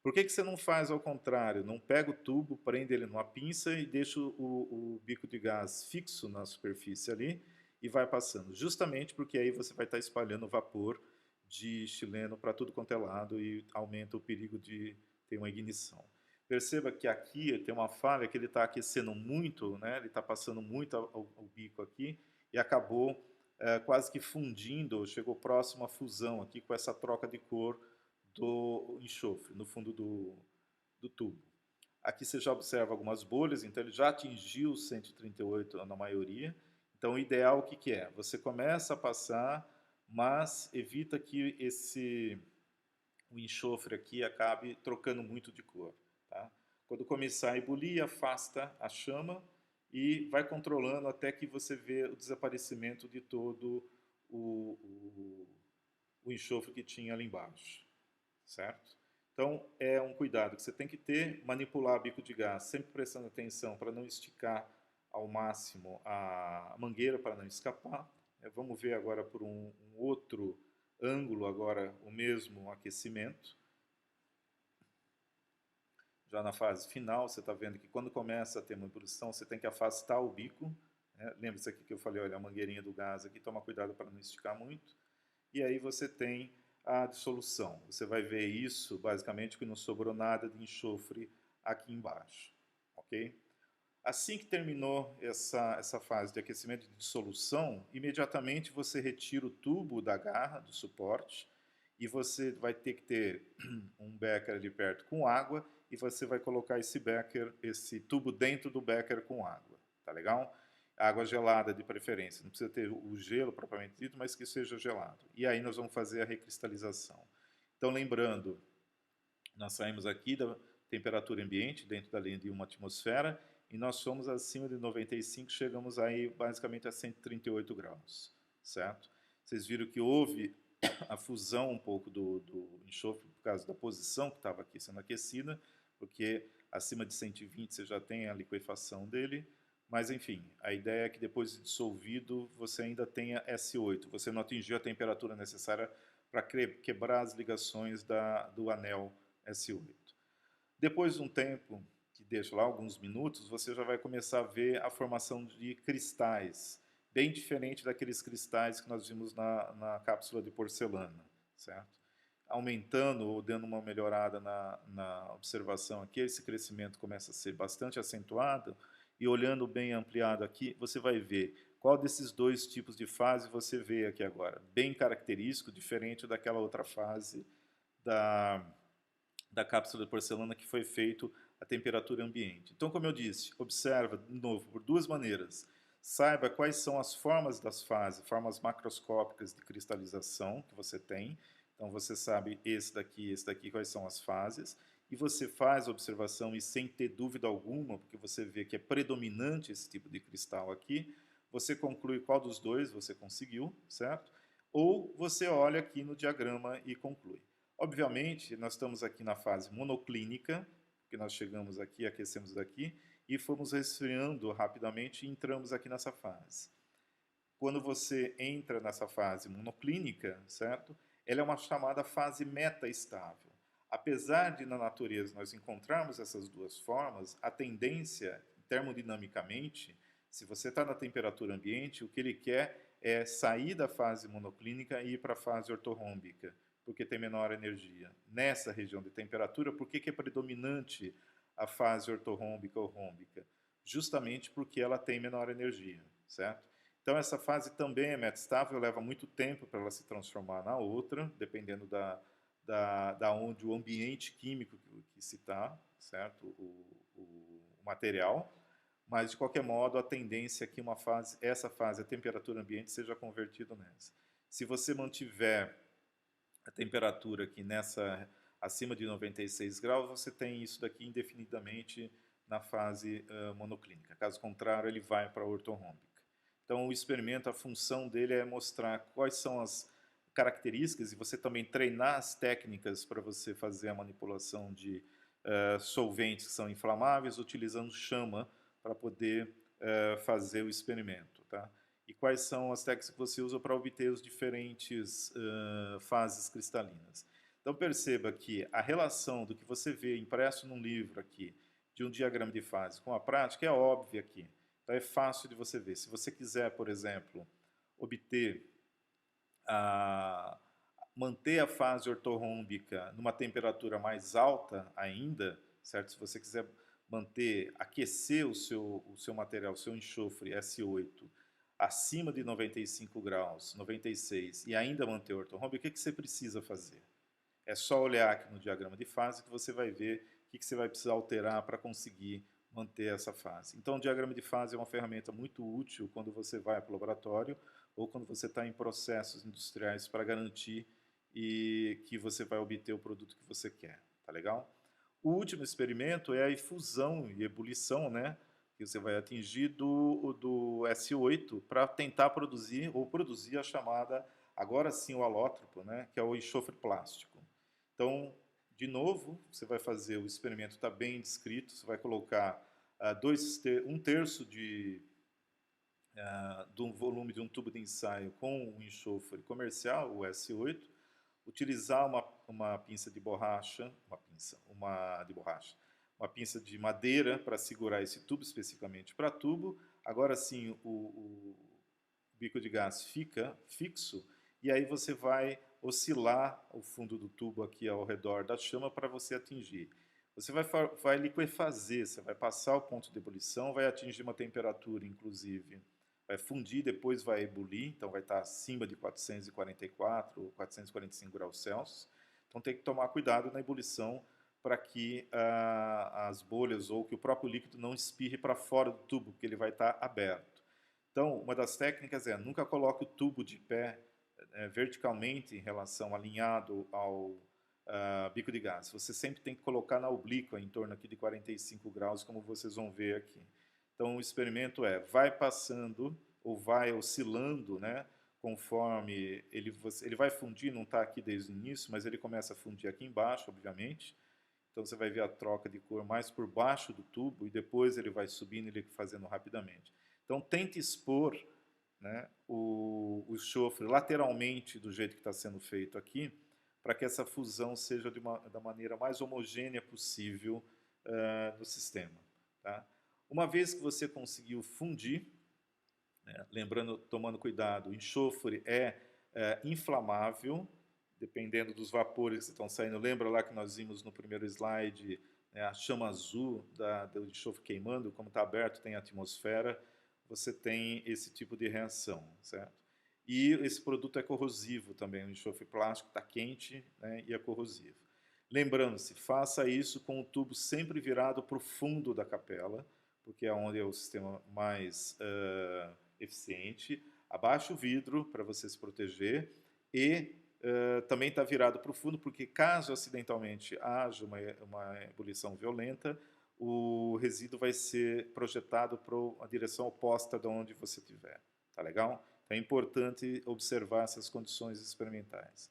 Por que você não faz ao contrário? Não pega o tubo, prende ele numa pinça e deixa o bico de gás fixo na superfície ali e vai passando. Justamente porque aí você vai estar espalhando vapor de estileno para tudo quanto é lado e aumenta o perigo de ter uma ignição. Perceba que aqui tem uma falha que ele está aquecendo muito, né? Ele está passando muito o bico aqui e acabou quase que fundindo, chegou próximo à fusão aqui com essa troca de cor do enxofre no fundo do tubo. Aqui você já observa algumas bolhas, então ele já atingiu 138 na maioria. Então o ideal o que é? Você começa a passar, mas evita que o enxofre aqui acabe trocando muito de cor. Tá? Quando começar a ebulir, afasta a chama e vai controlando até que você vê o desaparecimento de todo o enxofre que tinha ali embaixo. Certo? Então, é um cuidado que você tem que ter, manipular bico de gás, sempre prestando atenção para não esticar ao máximo a mangueira para não escapar. Vamos ver agora por um outro ângulo agora o mesmo aquecimento. Já na fase final, você está vendo que quando começa a ter uma ebulição, você tem que afastar o bico. Né? Lembra-se aqui que eu falei, olha, a mangueirinha do gás aqui, toma cuidado para não esticar muito. E aí você tem a dissolução. Você vai ver isso, basicamente, que não sobrou nada de enxofre aqui embaixo. Ok? Assim que terminou essa fase de aquecimento e de dissolução, imediatamente você retira o tubo da garra, do suporte, e você vai ter que ter um becker ali perto com água, e você vai colocar esse tubo dentro do becker com água. Tá legal? Água gelada de preferência, não precisa ter o gelo propriamente dito, mas que seja gelado. E aí nós vamos fazer a recristalização. Então lembrando, nós saímos aqui da temperatura ambiente, dentro da linha de 1 atmosfera, e nós somos acima de 95, chegamos aí basicamente a 138 graus, certo? Vocês viram que houve a fusão um pouco do enxofre por causa da posição que estava aqui sendo aquecida, porque acima de 120 você já tem a liquefação dele, mas enfim, a ideia é que depois de dissolvido você ainda tenha S8, você não atingiu a temperatura necessária para quebrar as ligações do anel S8. Depois de um tempo, que deixa lá alguns minutos, você já vai começar a ver a formação de cristais, bem diferente daqueles cristais que nós vimos na cápsula de porcelana, certo? Aumentando ou dando uma melhorada na observação aqui, esse crescimento começa a ser bastante acentuado, e olhando bem ampliado aqui, você vai ver qual desses dois tipos de fase você vê aqui agora. Bem característico, diferente daquela outra fase da cápsula de porcelana que foi feito a temperatura ambiente. Então, como eu disse, observa de novo por duas maneiras. Saiba quais são as formas das fases, formas macroscópicas de cristalização que você tem. Então, você sabe esse daqui, quais são as fases. E você faz a observação e sem ter dúvida alguma, porque você vê que é predominante esse tipo de cristal aqui, você conclui qual dos dois você conseguiu, certo? Ou você olha aqui no diagrama e conclui. Obviamente, nós estamos aqui na fase monoclínica, porque nós chegamos aqui, aquecemos daqui, e fomos resfriando rapidamente e entramos aqui nessa fase. Quando você entra nessa fase monoclínica, certo? Ela é uma chamada fase metaestável. Apesar de na natureza nós encontrarmos essas duas formas, a tendência, termodinamicamente, se você está na temperatura ambiente, o que ele quer é sair da fase monoclínica e ir para a fase ortorrômbica, porque tem menor energia. Nessa região de temperatura, por que é predominante a fase ortorrômbica ou rômbica? Justamente porque ela tem menor energia, certo? Então essa fase também é metastável, leva muito tempo para ela se transformar na outra, dependendo da onde o ambiente químico que se está, certo? O material. Mas, de qualquer modo, a tendência é que essa fase, a temperatura ambiente, seja convertida nessa. Se você mantiver a temperatura aqui acima de 96 graus, você tem isso daqui indefinidamente na fase monoclínica. Caso contrário, ele vai para a ortorrômbica. Então, o experimento, a função dele é mostrar quais são as características e você também treinar as técnicas para você fazer a manipulação de solventes que são inflamáveis, utilizando chama para poder fazer o experimento. Tá? E quais são as técnicas que você usa para obter as diferentes fases cristalinas. Então perceba que a relação do que você vê impresso num livro aqui, de um diagrama de fase com a prática, é óbvia aqui. Então é fácil de você ver. Se você quiser, por exemplo, obter manter a fase ortorrômbica numa temperatura mais alta ainda, certo? Se você quiser aquecer o seu material, o seu enxofre S8 acima de 95 graus, 96, e ainda manter o ortorrômbico, o que você precisa fazer? É só olhar aqui no diagrama de fase que você vai ver o que você vai precisar alterar para conseguir manter essa fase. Então, o diagrama de fase é uma ferramenta muito útil quando você vai para o laboratório ou quando você está em processos industriais para garantir que você vai obter o produto que você quer. Tá legal? O último experimento é a efusão e ebulição, né? Que você vai atingir do S8 para tentar produzir a chamada, agora sim, o alótropo, né? Que é o enxofre plástico. Então, de novo, você vai fazer, o experimento está bem descrito, você vai colocar um terço do volume de um tubo de ensaio com um enxofre comercial, o S8, utilizar uma pinça de borracha, uma pinça de madeira para segurar esse tubo especificamente para tubo. Agora sim o bico de gás fica fixo e aí você vai oscilar o fundo do tubo aqui ao redor da chama para você atingir. Você vai liquefazer, você vai passar o ponto de ebulição, vai atingir uma temperatura, inclusive, vai fundir, depois vai ebulir, então vai estar acima de 444 ou 445 graus Celsius. Então tem que tomar cuidado na ebulição para que as bolhas ou que o próprio líquido não espirre para fora do tubo, porque ele vai estar aberto. Então, uma das técnicas é nunca coloque o tubo de pé verticalmente em relação, alinhado ao bico de gás. Você sempre tem que colocar na oblíqua, em torno aqui de 45 graus, como vocês vão ver aqui. Então, o experimento vai passando ou vai oscilando, né, conforme ele vai fundir, não está aqui desde o início, mas ele começa a fundir aqui embaixo, obviamente. Então, você vai ver a troca de cor mais por baixo do tubo e depois ele vai subindo e ele fazendo rapidamente. Então, tente expor, né, o enxofre lateralmente do jeito que está sendo feito aqui, para que essa fusão seja da maneira mais homogênea possível no sistema. Tá? Uma vez que você conseguiu fundir, né, lembrando, tomando cuidado, o enxofre é inflamável, dependendo dos vapores que estão saindo. Lembra lá que nós vimos no primeiro slide, né, a chama azul do enxofre queimando, como está aberto, tem atmosfera, você tem esse tipo de reação, certo? E esse produto é corrosivo também, o enxofre plástico está quente, né, e é corrosivo. Lembrando-se, faça isso com o tubo sempre virado para o fundo da capela, porque é onde é o sistema mais eficiente. Abaixe o vidro para você se proteger e também está virado para o fundo, porque caso acidentalmente haja uma ebulição violenta, o resíduo vai ser projetado para a direção oposta de onde você estiver. Tá legal? Então é importante observar essas condições experimentais.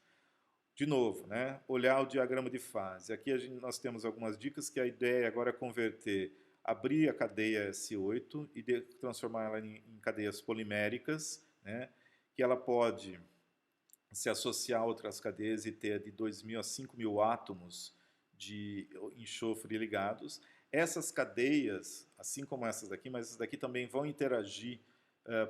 De novo, né, olhar o diagrama de fase. Aqui nós temos algumas dicas que a ideia agora é converter, abrir a cadeia S8 e transformá-la em cadeias poliméricas, né, que ela pode se associar a outras cadeias e ter de 2.000 a 5.000 átomos de enxofre ligados. Essas cadeias, assim como essas daqui, mas essas daqui também vão interagir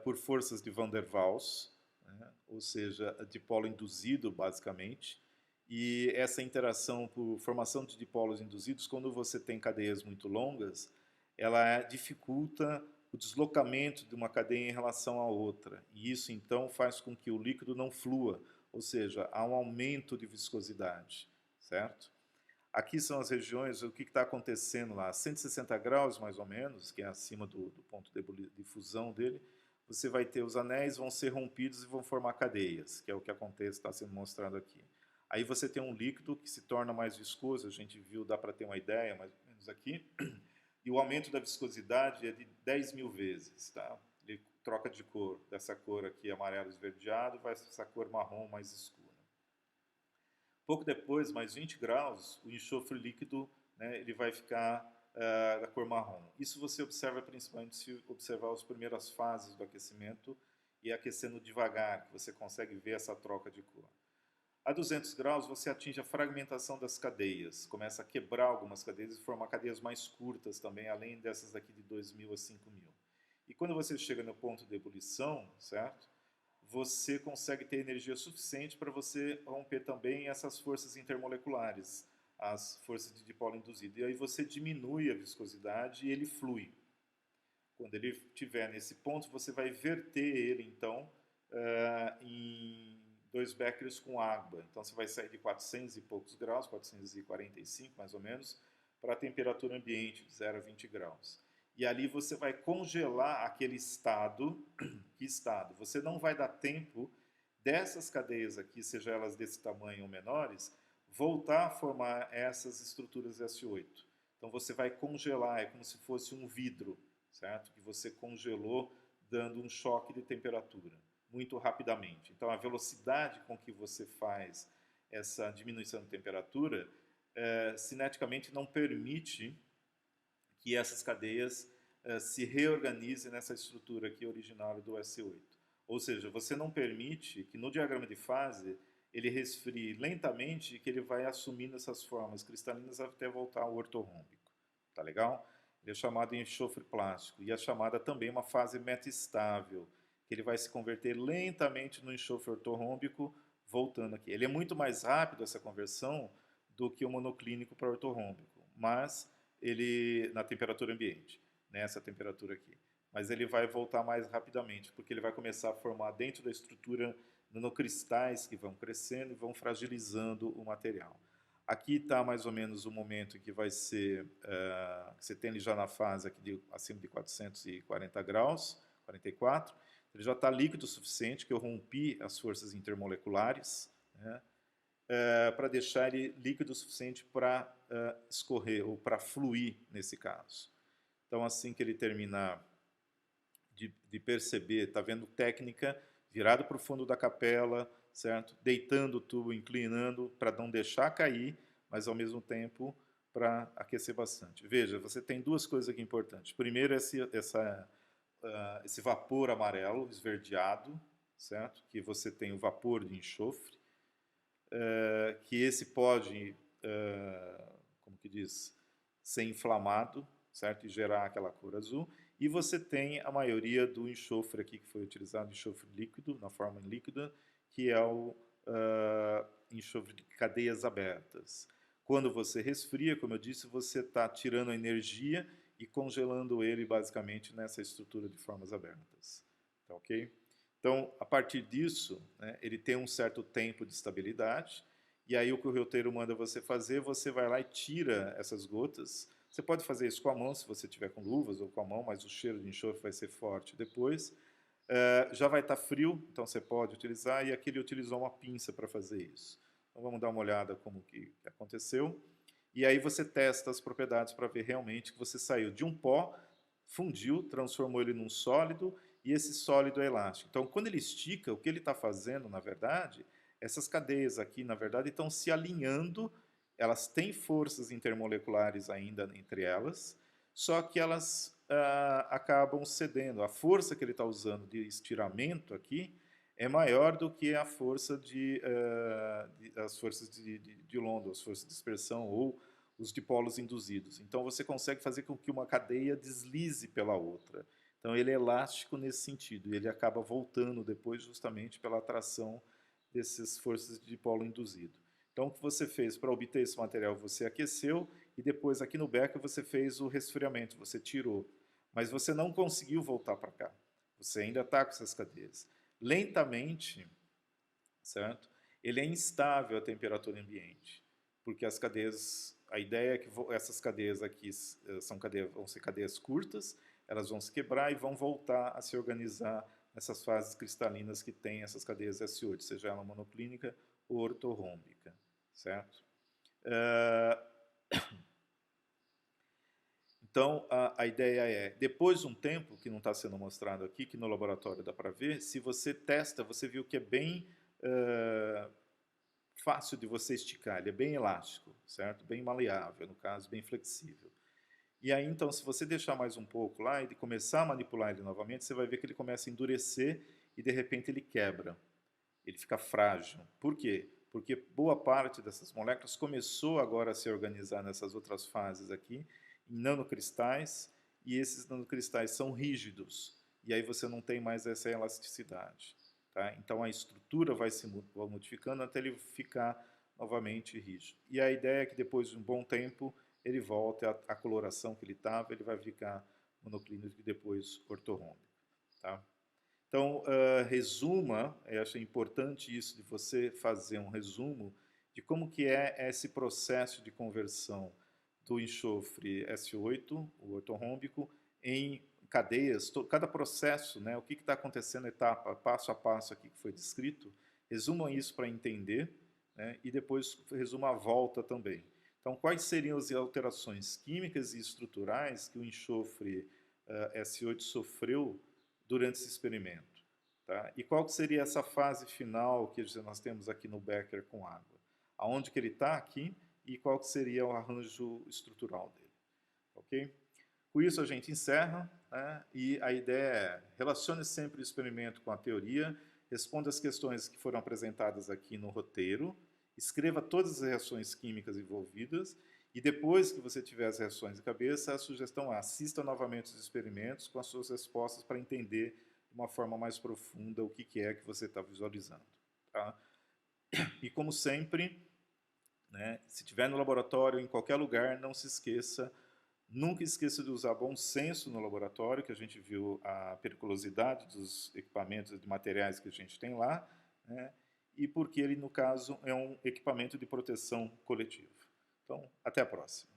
por forças de Van der Waals, né? Ou seja, dipolo induzido, basicamente. E essa interação por formação de dipolos induzidos, quando você tem cadeias muito longas, ela dificulta o deslocamento de uma cadeia em relação à outra. E isso, então, faz com que o líquido não flua, ou seja, há um aumento de viscosidade, certo? Aqui são as regiões, o que está acontecendo lá, 160 graus mais ou menos, que é acima do ponto de fusão dele, você vai ter os anéis, vão ser rompidos e vão formar cadeias, que é o que acontece, está sendo mostrado aqui. Aí você tem um líquido que se torna mais viscoso, a gente viu, dá para ter uma ideia mais ou menos aqui, e o aumento da viscosidade é de 10.000 vezes, tá? Ele troca de cor, dessa cor aqui amarelo esverdeado, vai essa cor marrom mais escura. Pouco depois, mais 20 graus, o enxofre líquido, né, ele vai ficar da cor marrom. Isso você observa principalmente se observar as primeiras fases do aquecimento e aquecendo devagar, que você consegue ver essa troca de cor. A 200 graus você atinge a fragmentação das cadeias, começa a quebrar algumas cadeias e formar cadeias mais curtas também, além dessas daqui de 2.000 a 5.000. E quando você chega no ponto de ebulição, certo? Você consegue ter energia suficiente para você romper também essas forças intermoleculares, as forças de dipolo induzido. E aí você diminui a viscosidade e ele flui. Quando ele estiver nesse ponto, você vai verter ele, então, em 2 becquerels com água. Então você vai sair de 400 e poucos graus, 445 mais ou menos, para a temperatura ambiente de 0 a 20 graus. E ali você vai congelar aquele estado. Que estado? Você não vai dar tempo dessas cadeias aqui, seja elas desse tamanho ou menores, voltar a formar essas estruturas S8. Então você vai congelar, é como se fosse um vidro, certo? Que você congelou dando um choque de temperatura muito rapidamente. Então a velocidade com que você faz essa diminuição de temperatura cineticamente não permite que essas cadeias se reorganizem nessa estrutura aqui original do S8. Ou seja, você não permite que no diagrama de fase ele resfrie lentamente e que ele vai assumindo essas formas cristalinas até voltar ao ortorrômbico. Tá legal? Ele é chamado de enxofre plástico e é chamada também uma fase metastável, que ele vai se converter lentamente no enxofre ortorrômbico, voltando aqui. Ele é muito mais rápido, essa conversão, do que o monoclínico para ortorrômbico, mas ele, na temperatura ambiente, nessa temperatura aqui. Mas ele vai voltar mais rapidamente, porque ele vai começar a formar dentro da estrutura nanocristais que vão crescendo e vão fragilizando o material. Aqui está mais ou menos o momento em que vai ser, você tem ele já na fase aqui de, acima de 440 graus, 44, ele já está líquido o suficiente, que eu rompi as forças intermoleculares, né, para deixar ele líquido o suficiente para escorrer, ou para fluir nesse caso. Então, assim que ele terminar de perceber, está vendo técnica, virado para o fundo da capela, certo? Deitando o tubo, inclinando, para não deixar cair, mas ao mesmo tempo para aquecer bastante. Veja, você tem duas coisas aqui importantes. Primeiro, esse vapor amarelo, esverdeado, certo? Que você tem o vapor de enxofre, que esse pode, como que diz, ser inflamado, certo? E gerar aquela cor azul. E você tem a maioria do enxofre aqui que foi utilizado, enxofre líquido, na forma líquida, que é o enxofre de cadeias abertas. Quando você resfria, como eu disse, você está tirando a energia e congelando ele basicamente nessa estrutura de formas abertas. Tá ok? Então, a partir disso, né, ele tem um certo tempo de estabilidade, e aí o que o roteiro manda você fazer, você vai lá e tira essas gotas. Você pode fazer isso com a mão, se você tiver com luvas ou com a mão, mas o cheiro de enxofre vai ser forte depois. Já vai estar frio, então você pode utilizar, e aqui ele utilizou uma pinça para fazer isso. Então vamos dar uma olhada como que aconteceu. E aí você testa as propriedades para ver realmente que você saiu de um pó, fundiu, transformou ele num sólido, e esse sólido é elástico. Então, quando ele estica, o que ele está fazendo, na verdade, essas cadeias aqui, na verdade, estão se alinhando, elas têm forças intermoleculares ainda entre elas, só que elas acabam cedendo. A força que ele está usando de estiramento aqui é maior do que a força as forças de London, as forças de dispersão ou os dipolos induzidos. Então você consegue fazer com que uma cadeia deslize pela outra. Então ele é elástico nesse sentido, e ele acaba voltando depois justamente pela atração dessas forças de dipolo induzido. Então o que você fez para obter esse material? Você aqueceu e depois aqui no becker você fez o resfriamento, você tirou. Mas você não conseguiu voltar para cá. Você ainda está com essas cadeias. Lentamente, certo? Ele é instável à temperatura ambiente, porque as cadeias, a ideia é que essas cadeias aqui vão ser cadeias curtas, elas vão se quebrar e vão voltar a se organizar nessas fases cristalinas que tem essas cadeias S8, seja ela monoclínica ortorrômbica, certo? Ah, Então, a ideia é, depois de um tempo, que não está sendo mostrado aqui, que no laboratório dá para ver, se você testa, você viu que é bem fácil de você esticar, ele é bem elástico, certo? Bem maleável, no caso, bem flexível. E aí, então, se você deixar mais um pouco lá e começar a manipular ele novamente, você vai ver que ele começa a endurecer e, de repente, ele quebra. Ele fica frágil. Por quê? Porque boa parte dessas moléculas começou agora a se organizar nessas outras fases aqui, em nanocristais, e esses nanocristais são rígidos, e aí você não tem mais essa elasticidade. Tá? Então a estrutura vai se modificando até ele ficar novamente rígido. E a ideia é que depois de um bom tempo ele volte à coloração que ele estava, ele vai ficar monoclínico e depois ortorrômbico. Tá? Então, resuma, eu acho importante isso de você fazer um resumo de como que é esse processo de conversão do enxofre S8, o ortorrômbico, em cadeias, cada processo, né, o que está acontecendo etapa, passo a passo aqui que foi descrito, resumam isso para entender, né, e depois resuma a volta também. Então, quais seriam as alterações químicas e estruturais que o enxofre S8 sofreu durante esse experimento? Tá? E qual seria essa fase final que nós temos aqui no Becker com água? Aonde que ele está aqui e qual seria o arranjo estrutural dele? Ok? Com isso a gente encerra, né? E a ideia é relacione sempre o experimento com a teoria, responda as questões que foram apresentadas aqui no roteiro, escreva todas as reações químicas envolvidas e depois que você tiver as reações de cabeça, a sugestão é assista novamente os experimentos com as suas respostas para entender de uma forma mais profunda o que é que você está visualizando. Tá? E como sempre, né, se estiver no laboratório, em qualquer lugar, não se esqueça, nunca esqueça de usar bom senso no laboratório, que a gente viu a periculosidade dos equipamentos e de materiais que a gente tem lá, né, e porque ele, no caso, é um equipamento de proteção coletiva. Então, até a próxima.